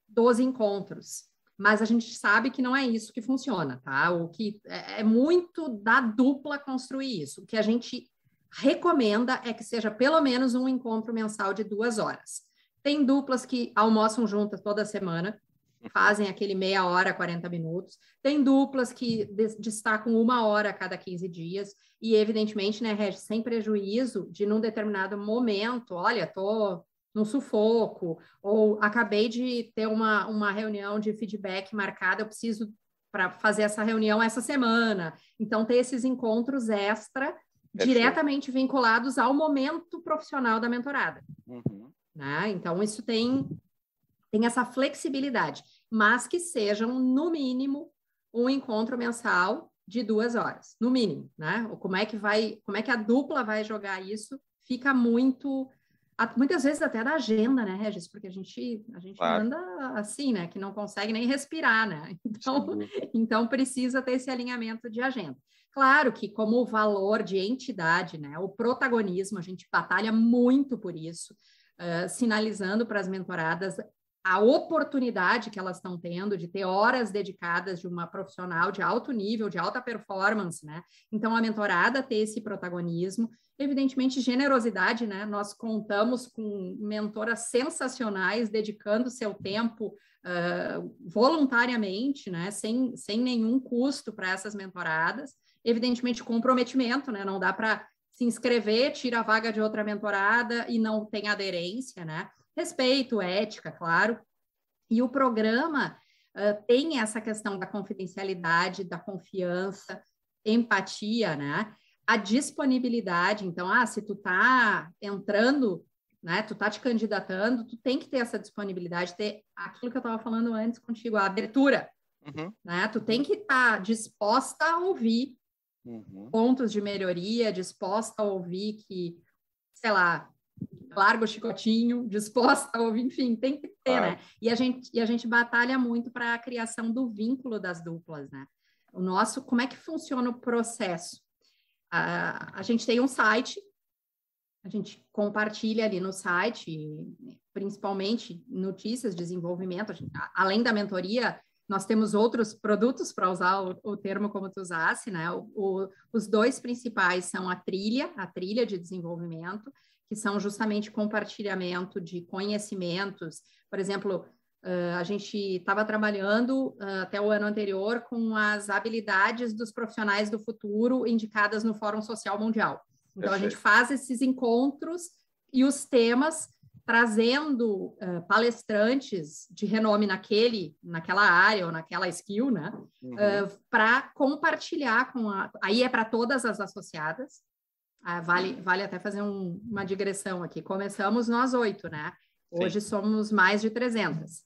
12 encontros, mas a gente sabe que não é isso que funciona, tá? O que é muito da dupla construir isso. O que a gente recomenda é que seja pelo menos um encontro mensal de 2 horas. Tem duplas que almoçam juntas toda semana, fazem aquele meia hora, 40 minutos. Tem duplas que destacam 1 hora a cada 15 dias. E, evidentemente, né, Regis, sem prejuízo de, num determinado momento, olha, tô no sufoco, ou acabei de ter uma reunião de feedback marcada, eu preciso para fazer essa reunião essa semana. Então, ter esses encontros extra, diretamente vinculados ao momento profissional da mentorada. Uhum. Né? Então, isso tem essa flexibilidade, mas que sejam, no mínimo, um encontro mensal de 2 horas, no mínimo, né? Como é que a dupla vai jogar isso, fica muito... Muitas vezes até da agenda, né, Regis? Porque a gente claro. Anda assim, né? Que não consegue nem respirar, né? Então precisa ter esse alinhamento de agenda. Claro que como valor de entidade, né? O protagonismo, a gente batalha muito por isso, sinalizando para as mentoradas a oportunidade que elas estão tendo de ter horas dedicadas de uma profissional de alto nível, de alta performance, né? Então, a mentorada ter esse protagonismo, evidentemente, generosidade, né? Nós contamos com mentoras sensacionais, dedicando seu tempo voluntariamente, né? Sem nenhum custo para essas mentoradas. Evidentemente, comprometimento, né? Não dá para se inscrever, tira a vaga de outra mentorada e não tem aderência, né? Respeito, ética, claro. E o programa tem essa questão da confidencialidade, da confiança, empatia, né? A disponibilidade. Então, se tu tá entrando, né? Tu tá te candidatando, tu tem que ter essa disponibilidade, ter aquilo que eu estava falando antes contigo, a abertura. Uhum. Né? Tu tem que estar disposta a ouvir pontos de melhoria, disposta a ouvir que, sei lá, larga o chicotinho, disposta a ouvir, enfim, tem que ter, né? E a gente batalha muito para a criação do vínculo das duplas, né? Como é que funciona o processo? A gente tem um site, a gente compartilha ali no site, principalmente notícias, desenvolvimento, além da mentoria, nós temos outros produtos, para usar o termo como tu usasse, né? Os 2 principais são a trilha de desenvolvimento, que são justamente compartilhamento de conhecimentos. Por exemplo, a gente estava trabalhando até o ano anterior com as habilidades dos profissionais do futuro indicadas no Fórum Social Mundial. Então, a gente faz esses encontros e os temas trazendo palestrantes de renome naquela área ou naquela skill, né? Para compartilhar aí é para todas as associadas. Vale até fazer uma digressão aqui. Começamos nós 8, né? Hoje somos mais de 300.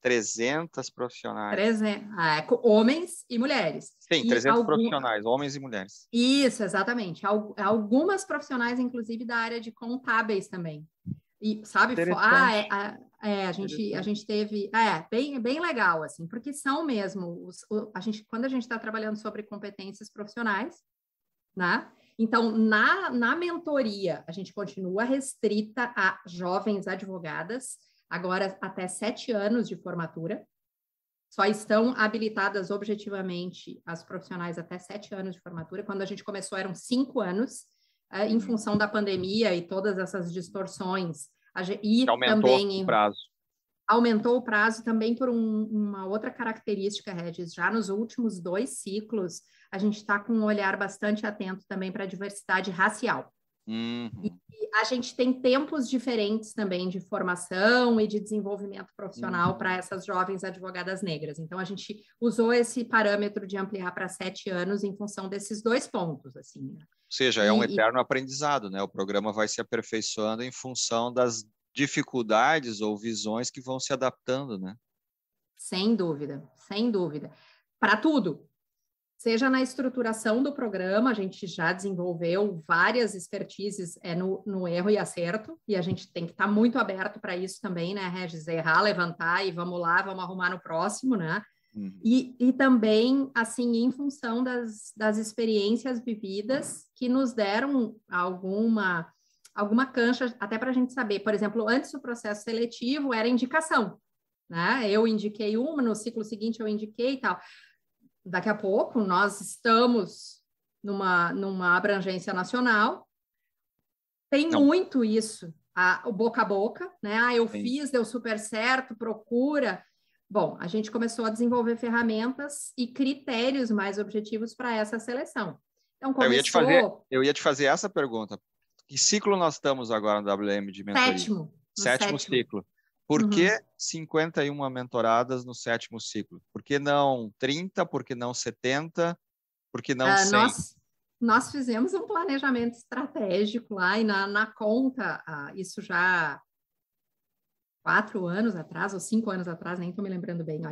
300 profissionais. 300, homens e mulheres. Sim, 300 profissionais, homens e mulheres. Isso, exatamente. Algumas profissionais, inclusive, da área de contábeis também. E, sabe, a gente teve... bem legal, assim, porque são mesmo... quando a gente está trabalhando sobre competências profissionais, né? Então, na mentoria, a gente continua restrita a jovens advogadas, agora até 7 anos de formatura. Só estão habilitadas objetivamente as profissionais até 7 anos de formatura. Quando a gente começou, eram 5 anos, em função da pandemia e todas essas distorções. E aumentou também o prazo. Aumentou o prazo também por uma outra característica, Regis. Já nos últimos 2 ciclos, a gente está com um olhar bastante atento também para a diversidade racial. E a gente tem tempos diferentes também de formação e de desenvolvimento profissional para essas jovens advogadas negras. Então, a gente usou esse parâmetro de ampliar para 7 anos em função desses 2 pontos, assim. Ou seja, é um eterno aprendizado, né? O programa vai se aperfeiçoando em função das dificuldades ou visões que vão se adaptando, né? Sem dúvida, sem dúvida. Para tudo. Seja na estruturação do programa, a gente já desenvolveu várias expertises no erro e acerto, e a gente tem que estar muito aberto para isso também, né, Regis? Errar, levantar e vamos lá, vamos arrumar no próximo, né? E também, assim, em função das experiências vividas que nos deram alguma cancha, até para a gente saber. Por exemplo, antes do processo seletivo era indicação, né? Eu indiquei uma, no ciclo seguinte eu indiquei e tal. Daqui a pouco, nós estamos numa abrangência nacional, tem muito isso, o boca a boca, né? Eu fiz, deu super certo, procura. Bom, a gente começou a desenvolver ferramentas e critérios mais objetivos para essa seleção. Então, eu ia te fazer essa pergunta. Que ciclo nós estamos agora no WM de mentoria? Sétimo ciclo. Por que 51 mentoradas no 7º ciclo? Por que não 30? Por que não 70? Por que não 100? Nós fizemos um planejamento estratégico lá e na conta, isso já 4 anos atrás ou 5 anos atrás, nem estou me lembrando bem.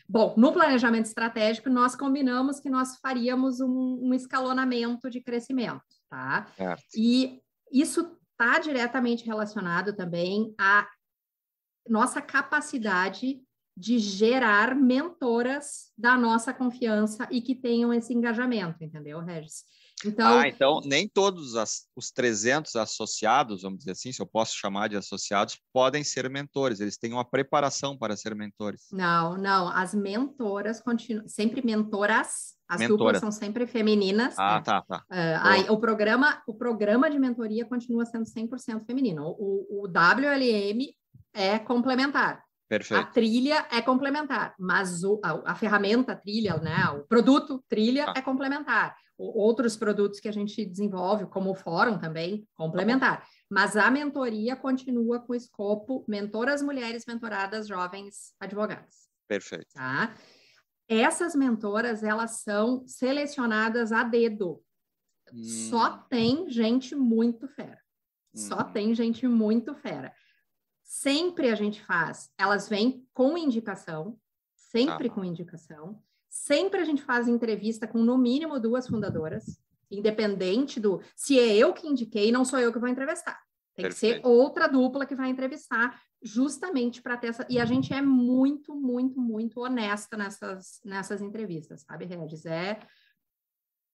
Bom, no planejamento estratégico, nós combinamos que nós faríamos um escalonamento de crescimento, tá? Certo. E isso está diretamente relacionado também à nossa capacidade de gerar mentoras da nossa confiança e que tenham esse engajamento, entendeu, Regis? Então nem todos os 300 associados, vamos dizer assim, se eu posso chamar de associados, podem ser mentores, eles têm uma preparação para ser mentores. Não, as mentoras continuam, sempre mentoras, duplas são sempre femininas. Tá. O programa de mentoria continua sendo 100% feminino. O WLM é complementar. Perfeito. A trilha é complementar, mas a ferramenta trilha, né, o produto trilha é complementar. Outros produtos que a gente desenvolve, como o fórum também, complementar. Mas a mentoria continua com o escopo mentoras mulheres, mentoradas jovens advogadas. Perfeito. Tá? Essas mentoras, elas são selecionadas a dedo. Só tem gente muito fera. Só tem gente muito fera. Sempre a gente faz, elas vêm com indicação, sempre com indicação. Sempre a gente faz entrevista com, no mínimo, 2 fundadoras, independente se é eu que indiquei, não sou eu que vou entrevistar. Tem que ser outra dupla que vai entrevistar, justamente para ter essa... E a gente é muito, muito, muito honesta nessas entrevistas, sabe, Regis?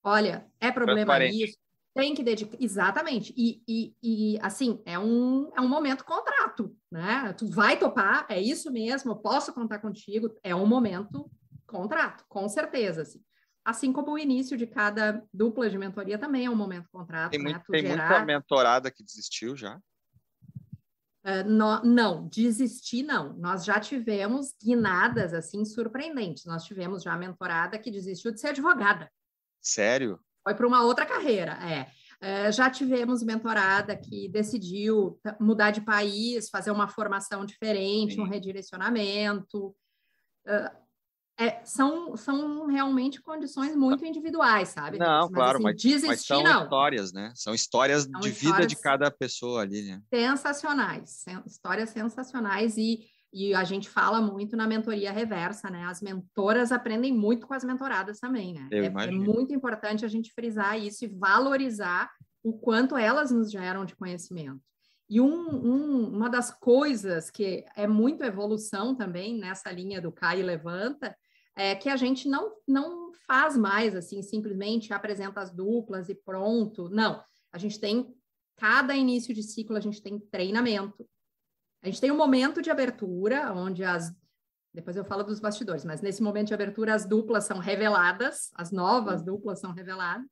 Olha, é problema isso, tem que dedicar... Exatamente. E assim, é um momento contrato, né? Tu vai topar, é isso mesmo, eu posso contar contigo, é um momento contrato, com certeza, assim como o início de cada dupla de mentoria também é um momento contrato, tem né? Muita mentorada que desistiu já? Não, desistir não. Nós já tivemos guinadas, assim, surpreendentes. Nós tivemos já mentorada que desistiu de ser advogada. Sério? Foi para uma outra carreira, Já tivemos mentorada que decidiu mudar de país, fazer uma formação diferente, um redirecionamento. São realmente condições muito individuais, sabe? Não, mas claro, assim, mas desistir, são não. histórias, né? São histórias São de histórias vida de cada pessoa ali, né? Sensacionais, histórias sensacionais e a gente fala muito na mentoria reversa, né? As mentoras aprendem muito com as mentoradas também, né? Eu É imagino. muito importante a gente frisar isso e valorizar o quanto elas nos geram de conhecimento. E uma das coisas que é muito evolução também nessa linha do cai e levanta é que a gente não faz mais assim, simplesmente apresenta as duplas e pronto. Não, a gente tem, cada início de ciclo, a gente tem treinamento. A gente tem um momento de abertura, onde depois eu falo dos bastidores, mas nesse momento de abertura as duplas são reveladas, as novas duplas são reveladas,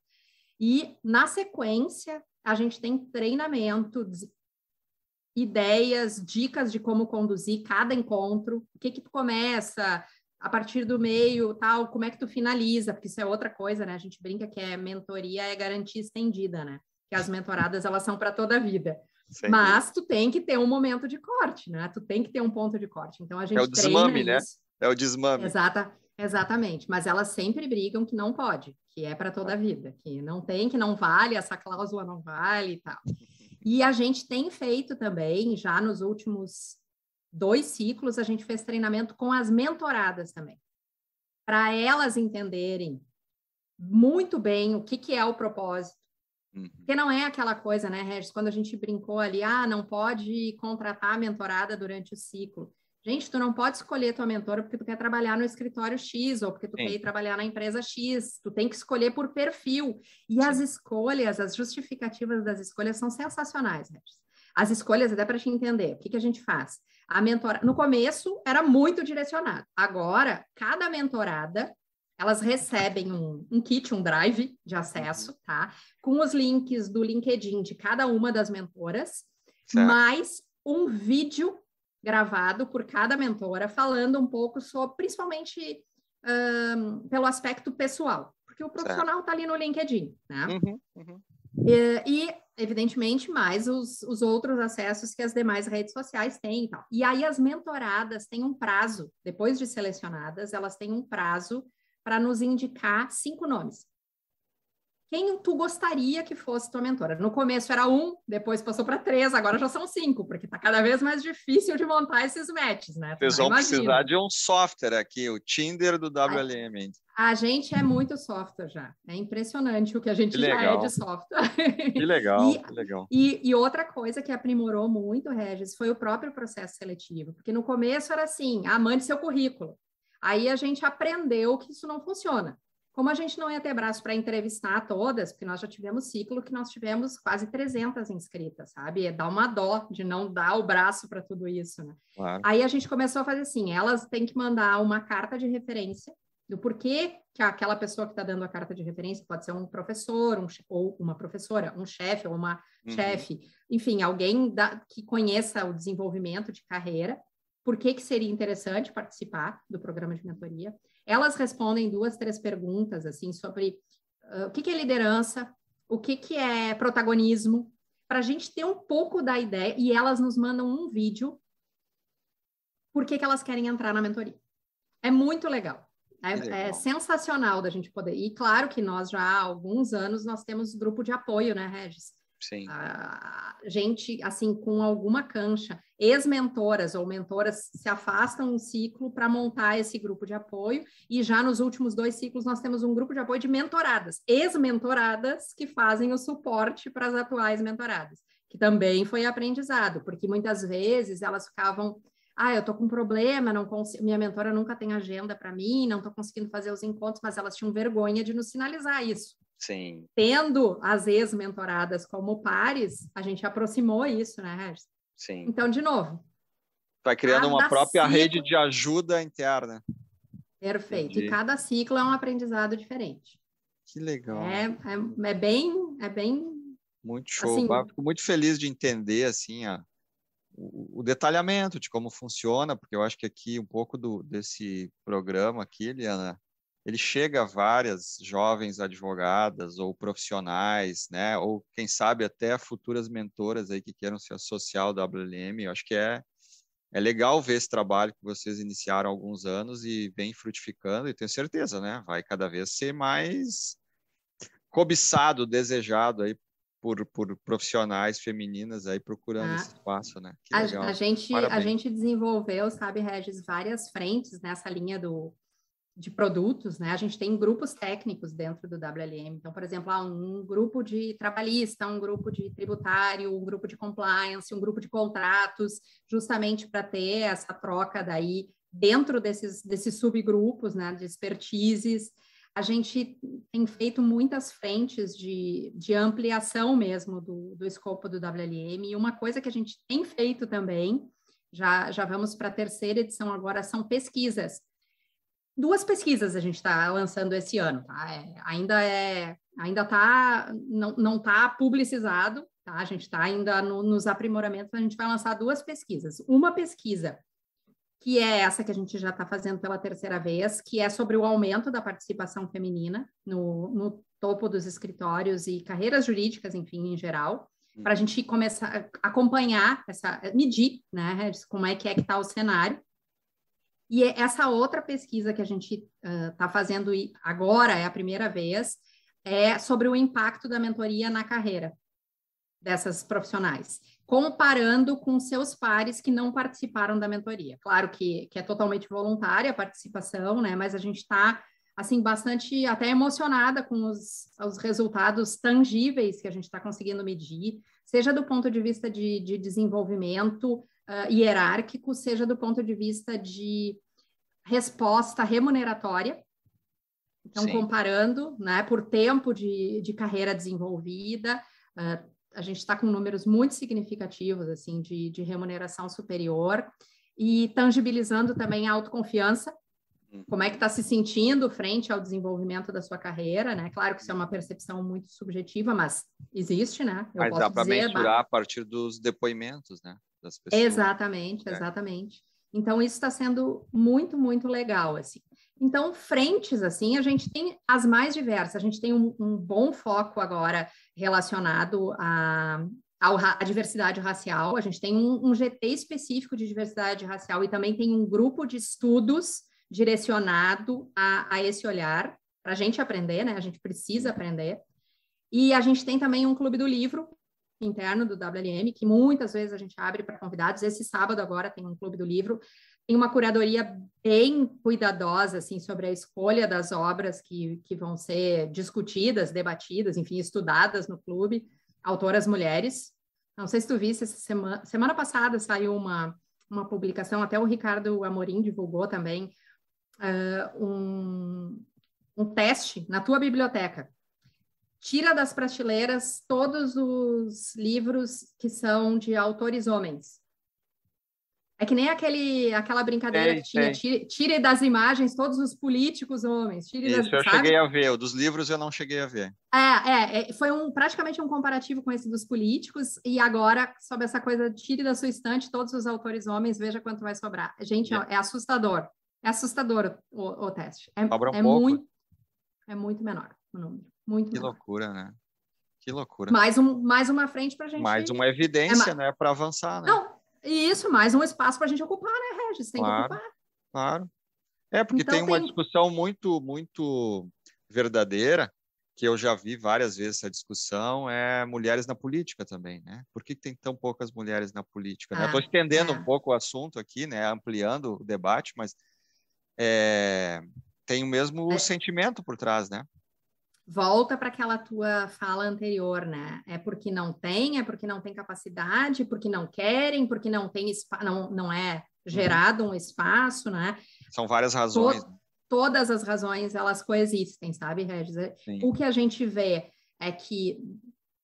e na sequência a gente tem treinamento, ideias, dicas de como conduzir cada encontro, o que tu começa a partir do meio, tal, como é que tu finaliza, porque isso é outra coisa, né? A gente brinca que mentoria é garantia estendida, né? Que as mentoradas, elas são para toda a vida. Mas tu tem que ter um momento de corte, né? Tu tem que ter um ponto de corte. Então, a gente é o desmame, né? isso. É o desmame. Exatamente. Mas elas sempre brigam que não pode, que é para toda a vida, que não tem, que não vale, essa cláusula não vale e tal. E a gente tem feito também, já nos últimos 2 ciclos, a gente fez treinamento com as mentoradas também, para elas entenderem muito bem o que é o propósito. Porque não é aquela coisa, né, Regis? Quando a gente brincou ali, não pode contratar a mentorada durante o ciclo. Gente, tu não pode escolher tua mentora porque tu quer trabalhar no escritório X ou porque tu quer ir trabalhar na empresa X. Tu tem que escolher por perfil. E as escolhas, as justificativas das escolhas são sensacionais, Regis. As escolhas, até para te entender, o que a gente faz? A mentora, no começo, era muito direcionado. Agora, cada mentorada, elas recebem um kit, um drive de acesso, tá? Com os links do LinkedIn de cada uma das mentoras, mais um vídeo gravado por cada mentora, falando um pouco sobre, principalmente pelo aspecto pessoal, porque o profissional está ali no LinkedIn, né? E, evidentemente, mais os outros acessos que as demais redes sociais têm e tal. E aí as mentoradas têm um prazo, depois de selecionadas, elas têm um prazo para nos indicar 5 nomes. Quem tu gostaria que fosse tua mentora? No começo era 1, depois passou para 3, agora já são 5, porque está cada vez mais difícil de montar esses matches, né? Vocês vão precisar de um software aqui, o Tinder do WLM. A gente é muito software já. É impressionante o que a gente já é de software. Que legal, que legal. E outra coisa que aprimorou muito, Regis, foi o próprio processo seletivo. Porque no começo era assim, mande seu currículo. Aí a gente aprendeu que isso não funciona. Como a gente não ia ter braço para entrevistar todas, porque nós já tivemos ciclo que nós tivemos quase 300 inscritas, sabe? Dá uma dó de não dar o braço para tudo isso, né? Claro. Aí a gente começou a fazer assim, elas têm que mandar uma carta de referência do porquê que aquela pessoa que está dando a carta de referência pode ser um professor, ou uma professora, um chefe ou uma chefe, enfim, alguém que conheça o desenvolvimento de carreira, por que seria interessante participar do programa de mentoria. Elas respondem 2, 3 perguntas, assim, sobre o que é liderança, o que é protagonismo, para a gente ter um pouco da ideia, e elas nos mandam um vídeo por que elas querem entrar na mentoria. É muito legal. É sensacional da gente poder. E claro que nós já há alguns anos nós temos grupo de apoio, né, Regis? Sim. Gente, assim, com alguma cancha, ex-mentoras ou mentoras se afastam um ciclo para montar esse grupo de apoio, e já nos últimos 2 ciclos nós temos um grupo de apoio de mentoradas, ex-mentoradas que fazem o suporte para as atuais mentoradas, que também foi aprendizado, porque muitas vezes elas ficavam, eu tô com um problema, não consigo, minha mentora nunca tem agenda para mim, não tô conseguindo fazer os encontros, mas elas tinham vergonha de nos sinalizar isso. Sim. Tendo as ex-mentoradas como pares, a gente aproximou isso, né, Regis? Sim. Então, de novo. Vai criando uma própria rede de ajuda interna. Perfeito. Entendi. E cada ciclo é um aprendizado diferente. Que legal. É bem... Muito show. Assim, fico muito feliz de entender, assim, o detalhamento de como funciona, porque eu acho que aqui um pouco desse programa aqui, Eliana, ele chega a várias jovens advogadas ou profissionais, né? Ou quem sabe até futuras mentoras aí que queiram se associar ao WLM. Eu acho que é legal ver esse trabalho que vocês iniciaram há alguns anos e vem frutificando, e tenho certeza, né? Vai cada vez ser mais cobiçado, desejado aí por profissionais femininas aí procurando esse espaço, né? Que legal. A gente desenvolveu, sabe, Regis, várias frentes nessa linha de produtos, né? A gente tem grupos técnicos dentro do WLM. Então, por exemplo, um grupo de trabalhista, um grupo de tributário, um grupo de compliance, um grupo de contratos, justamente para ter essa troca daí dentro desses subgrupos, né, de expertises. A gente tem feito muitas frentes de ampliação mesmo do escopo do WLM, e uma coisa que a gente tem feito também, já vamos para a terceira edição agora, são pesquisas. 2 pesquisas a gente está lançando esse ano, tá? Ainda tá, não está publicizado, tá? A gente está ainda nos aprimoramentos, a gente vai lançar 2 pesquisas. Uma pesquisa, que é essa que a gente já está fazendo pela terceira vez, que é sobre o aumento da participação feminina no topo dos escritórios e carreiras jurídicas, enfim, em geral, para a gente começar a acompanhar, medir, né, como é que está o cenário. E essa outra pesquisa que a gente está fazendo agora, é a primeira vez, é sobre o impacto da mentoria na carreira dessas profissionais, comparando com seus pares que não participaram da mentoria. Claro que é totalmente voluntária a participação, né? Mas a gente está, assim, bastante até emocionada com os resultados tangíveis que a gente está conseguindo medir, seja do ponto de vista de desenvolvimento hierárquico, seja do ponto de vista de resposta remuneratória. Então, sim, comparando, né, por tempo de carreira desenvolvida, a gente está com números muito significativos, assim, de remuneração superior, e tangibilizando também a autoconfiança, como é que está se sentindo frente ao desenvolvimento da sua carreira, né? Claro que isso é uma percepção muito subjetiva, mas existe, né? Mas dá para mensurar a partir dos depoimentos, né, das pessoas. Exatamente, exatamente. Então, isso está sendo muito, muito legal, assim. Então, frentes, assim, a gente tem as mais diversas. A gente tem um bom foco agora relacionado à diversidade racial. A gente tem um GT específico de diversidade racial e também tem um grupo de estudos direcionado a esse olhar, para a gente aprender, né? A gente precisa aprender. E a gente tem também um clube do livro interno do WLM, que muitas vezes a gente abre para convidados. Esse sábado agora tem um clube do livro. Tem uma curadoria bem cuidadosa, assim, sobre a escolha das obras que vão ser discutidas, debatidas, enfim, estudadas no clube. Autoras mulheres. Não sei se tu viste, essa semana passada saiu uma publicação, até o Ricardo Amorim divulgou também, um teste na tua biblioteca. Tira das prateleiras todos os livros que são de autores homens. É que nem aquela brincadeira que tinha, tire das imagens todos os políticos homens. Isso eu cheguei a ver, o dos livros eu não cheguei a ver. Foi praticamente um comparativo com esse dos políticos, e agora, sobre essa coisa, tire da sua estante todos os autores homens, veja quanto vai sobrar. Gente, é assustador. É assustador o teste. É muito menor o número. Muito menor. Loucura, né? Que loucura. Mais uma frente para a gente... Mais uma evidência, né? Para avançar, né? Não, isso, mais um espaço para a gente ocupar, né, Regis? Tem que ocupar. Claro. Porque então, tem uma discussão muito, muito verdadeira, que eu já vi várias vezes essa discussão, é mulheres na política também, né? Por que tem tão poucas mulheres na política? Né? Estou estendendo um pouco o assunto aqui, né? Ampliando o debate, mas tem o mesmo sentimento por trás, né? Volta para aquela tua fala anterior, né? É porque não tem capacidade, porque não querem, porque não tem não é gerado um espaço, né? São várias razões. Todas as razões, elas coexistem, sabe, Regis? Sim. O que a gente vê é que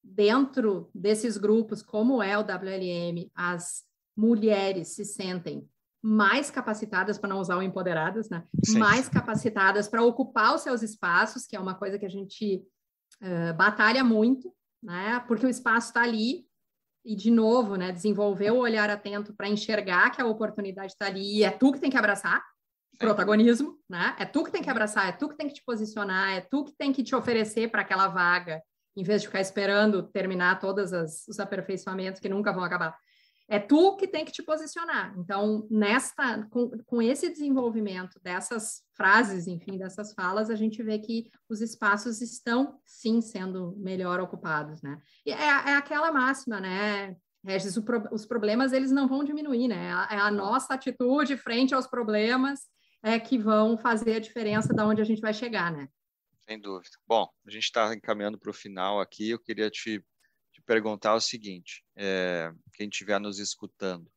dentro desses grupos, como é o WLM, as mulheres se sentem mais capacitadas, para não usar o empoderadas, né? Sim. Mais capacitadas para ocupar os seus espaços, que é uma coisa que a gente batalha muito, né? Porque o espaço está ali, e de novo, né? Desenvolver o olhar atento para enxergar que a oportunidade está ali, e é tu que tem que abraçar, protagonismo, né? É tu que tem que abraçar, é tu que tem que te posicionar, é tu que tem que te oferecer para aquela vaga, em vez de ficar esperando terminar todos os aperfeiçoamentos que nunca vão acabar. É tu que tem que te posicionar. Então, com esse desenvolvimento dessas frases, enfim, dessas falas, a gente vê que os espaços estão, sim, sendo melhor ocupados, né? E é aquela máxima, né, Regis, os problemas, eles não vão diminuir, né? É a nossa atitude frente aos problemas que vão fazer a diferença de onde a gente vai chegar, né? Sem dúvida. Bom, a gente está encaminhando para o final aqui, eu queria te perguntar o seguinte, quem estiver nos escutando,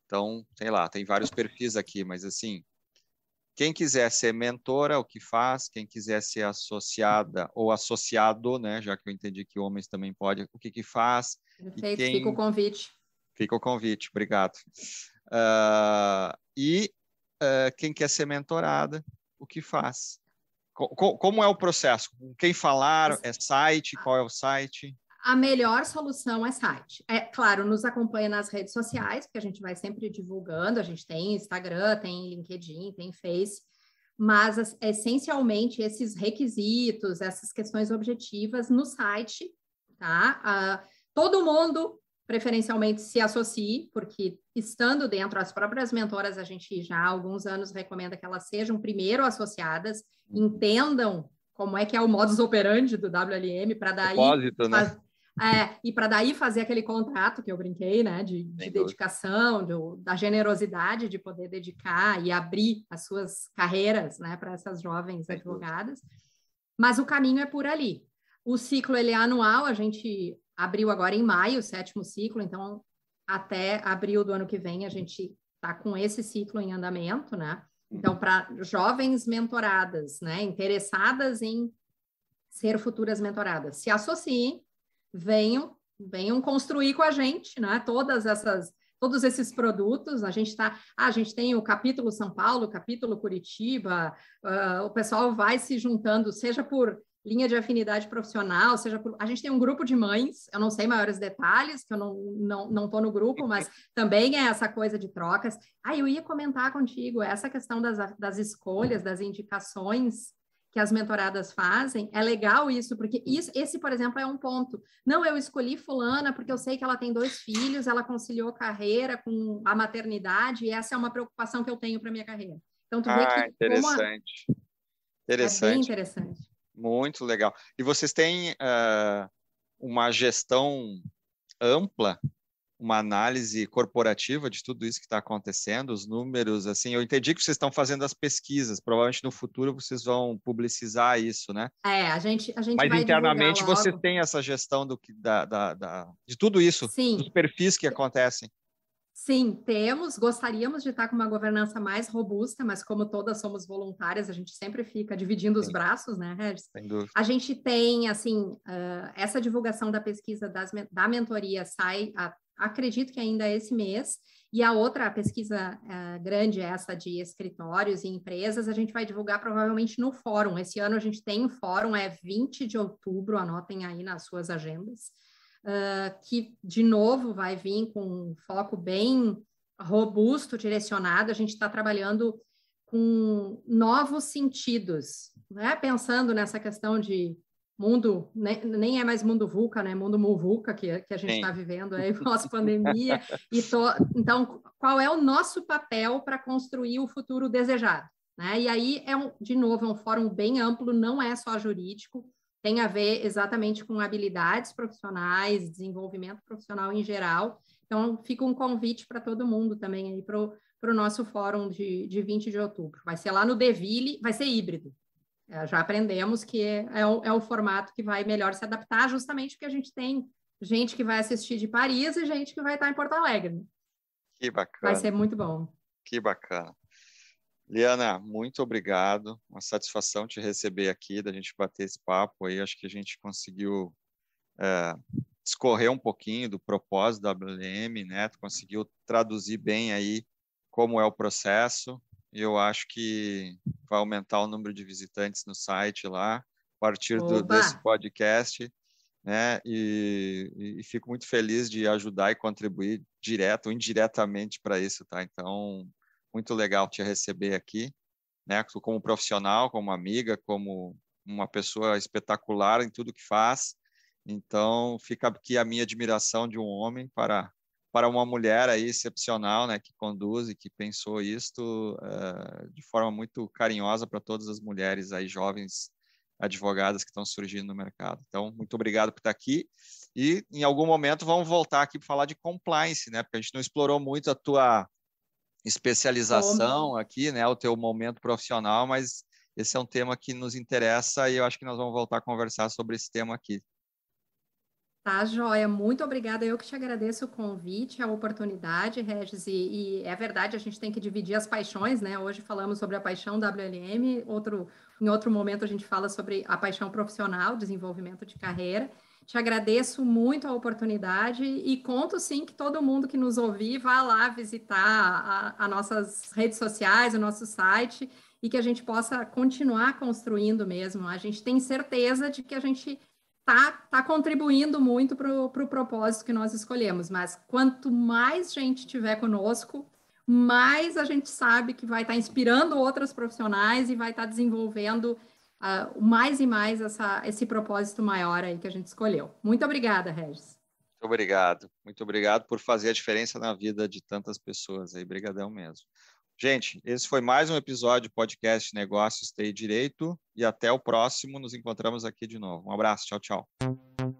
então, sei lá, tem vários perfis aqui, mas assim, quem quiser ser mentora, o que faz, quem quiser ser associada ou associado, né, já que eu entendi que homens também podem, o que faz. Perfeito, fica o convite. Fica o convite, obrigado. Quem quer ser mentorada, o que faz? Como é o processo? Com quem falar? É site? Qual é o site? A melhor solução é site. É claro, nos acompanha nas redes sociais, porque a gente vai sempre divulgando, a gente tem Instagram, tem LinkedIn, tem Face, mas essencialmente esses requisitos, essas questões objetivas no site, tá? Todo mundo preferencialmente se associe, porque estando dentro, as próprias mentoras, a gente já há alguns anos recomenda que elas sejam primeiro associadas, entendam como é que é o modus operandi do WLM, para daí... Propósito, né? E para daí fazer aquele contrato que eu brinquei, né, de dedicação, da generosidade de poder dedicar e abrir as suas carreiras, né, para essas jovens advogadas. Mas o caminho é por ali. O ciclo ele é anual, a gente abriu agora em maio o 7º ciclo, então até abril do ano que vem a gente está com esse ciclo em andamento, né? Então, para jovens mentoradas, né, interessadas em ser futuras mentoradas, se associem, venham construir com a gente, né? Todos esses produtos. A gente tem o capítulo São Paulo, o capítulo Curitiba, o pessoal vai se juntando, seja por linha de afinidade profissional, a gente tem um grupo de mães, eu não sei maiores detalhes, que eu não estou no grupo, mas também é essa coisa de trocas. Eu ia comentar contigo, essa questão das escolhas, das indicações que as mentoradas fazem, é legal isso, porque esse, por exemplo, é um ponto. Não, eu escolhi fulana porque eu sei que ela tem 2 filhos, ela conciliou carreira com a maternidade, e essa é uma preocupação que eu tenho para minha carreira. Então, tu vê que... Interessante. É bem interessante. Muito legal. E vocês têm uma gestão ampla, uma análise corporativa de tudo isso que está acontecendo, os números, assim, eu entendi que vocês estão fazendo as pesquisas, provavelmente no futuro vocês vão publicizar isso, né? A gente Mas vai internamente divulgar vocês logo. têm essa gestão de tudo isso, Sim. dos perfis que acontecem. Sim, gostaríamos de estar com uma governança mais robusta, mas como todas somos voluntárias, a gente sempre fica dividindo os braços, né, Regis? Sem dúvida. A gente tem, assim, essa divulgação da pesquisa da mentoria sai, acredito que ainda esse mês, e a outra pesquisa grande, essa de escritórios e empresas, a gente vai divulgar provavelmente no fórum. Esse ano a gente tem um fórum, é 20 de outubro, anotem aí nas suas agendas. Que, de novo, vai vir com um foco bem robusto, direcionado. A gente está trabalhando com novos sentidos, né? Pensando nessa questão de mundo, nem é mais mundo VUCA, né? Mundo MUVUCA que a gente está vivendo aí pós-pandemia. Então, qual é o nosso papel para construir o futuro desejado? Né? E aí, de novo, é um fórum bem amplo, não é só jurídico, tem a ver exatamente com habilidades profissionais, desenvolvimento profissional em geral. Então, fica um convite para todo mundo também aí para o nosso fórum de 20 de outubro. Vai ser lá no Deville, vai ser híbrido. Já aprendemos que é o formato que vai melhor se adaptar, justamente porque a gente tem gente que vai assistir de Paris e gente que vai estar em Porto Alegre. Que bacana. Vai ser muito bom. Que bacana. Liana, muito obrigado. Uma satisfação te receber aqui, da gente bater esse papo aí. Acho que a gente conseguiu discorrer um pouquinho do propósito da WLM, né? Tu conseguiu traduzir bem aí como é o processo. E eu acho que vai aumentar o número de visitantes no site lá, a partir desse podcast, né? E fico muito feliz de ajudar e contribuir direto ou indiretamente para isso, tá? Então, muito legal te receber aqui, né? Como profissional, como amiga, como uma pessoa espetacular em tudo que faz. Então, fica aqui a minha admiração de um homem para uma mulher aí excepcional, né, que conduz e que pensou isto de forma muito carinhosa para todas as mulheres aí jovens advogadas que estão surgindo no mercado. Então, muito obrigado por estar aqui e em algum momento vamos voltar aqui para falar de compliance, né, porque a gente não explorou muito a tua especialização aqui, né, o teu momento profissional, mas esse é um tema que nos interessa e eu acho que nós vamos voltar a conversar sobre esse tema aqui. Tá, joia. Muito obrigada. Eu que te agradeço o convite, a oportunidade, Regis. E é verdade, a gente tem que dividir as paixões, né? Hoje falamos sobre a paixão WLM, em outro momento a gente fala sobre a paixão profissional, desenvolvimento de carreira. Te agradeço muito a oportunidade e conto sim que todo mundo que nos ouvir vá lá visitar as nossas redes sociais, o nosso site e que a gente possa continuar construindo mesmo. A gente tem certeza de que a gente tá contribuindo muito para o propósito que nós escolhemos, mas quanto mais gente tiver conosco, mais a gente sabe que vai estar inspirando outros profissionais e vai estar desenvolvendo mais e mais esse propósito maior aí que a gente escolheu. Muito obrigada, Regis. Muito obrigado por fazer a diferença na vida de tantas pessoas aí, brigadão mesmo. Gente, esse foi mais um episódio do podcast Negócios TI Direito e até o próximo, nos encontramos aqui de novo. Um abraço, tchau, tchau.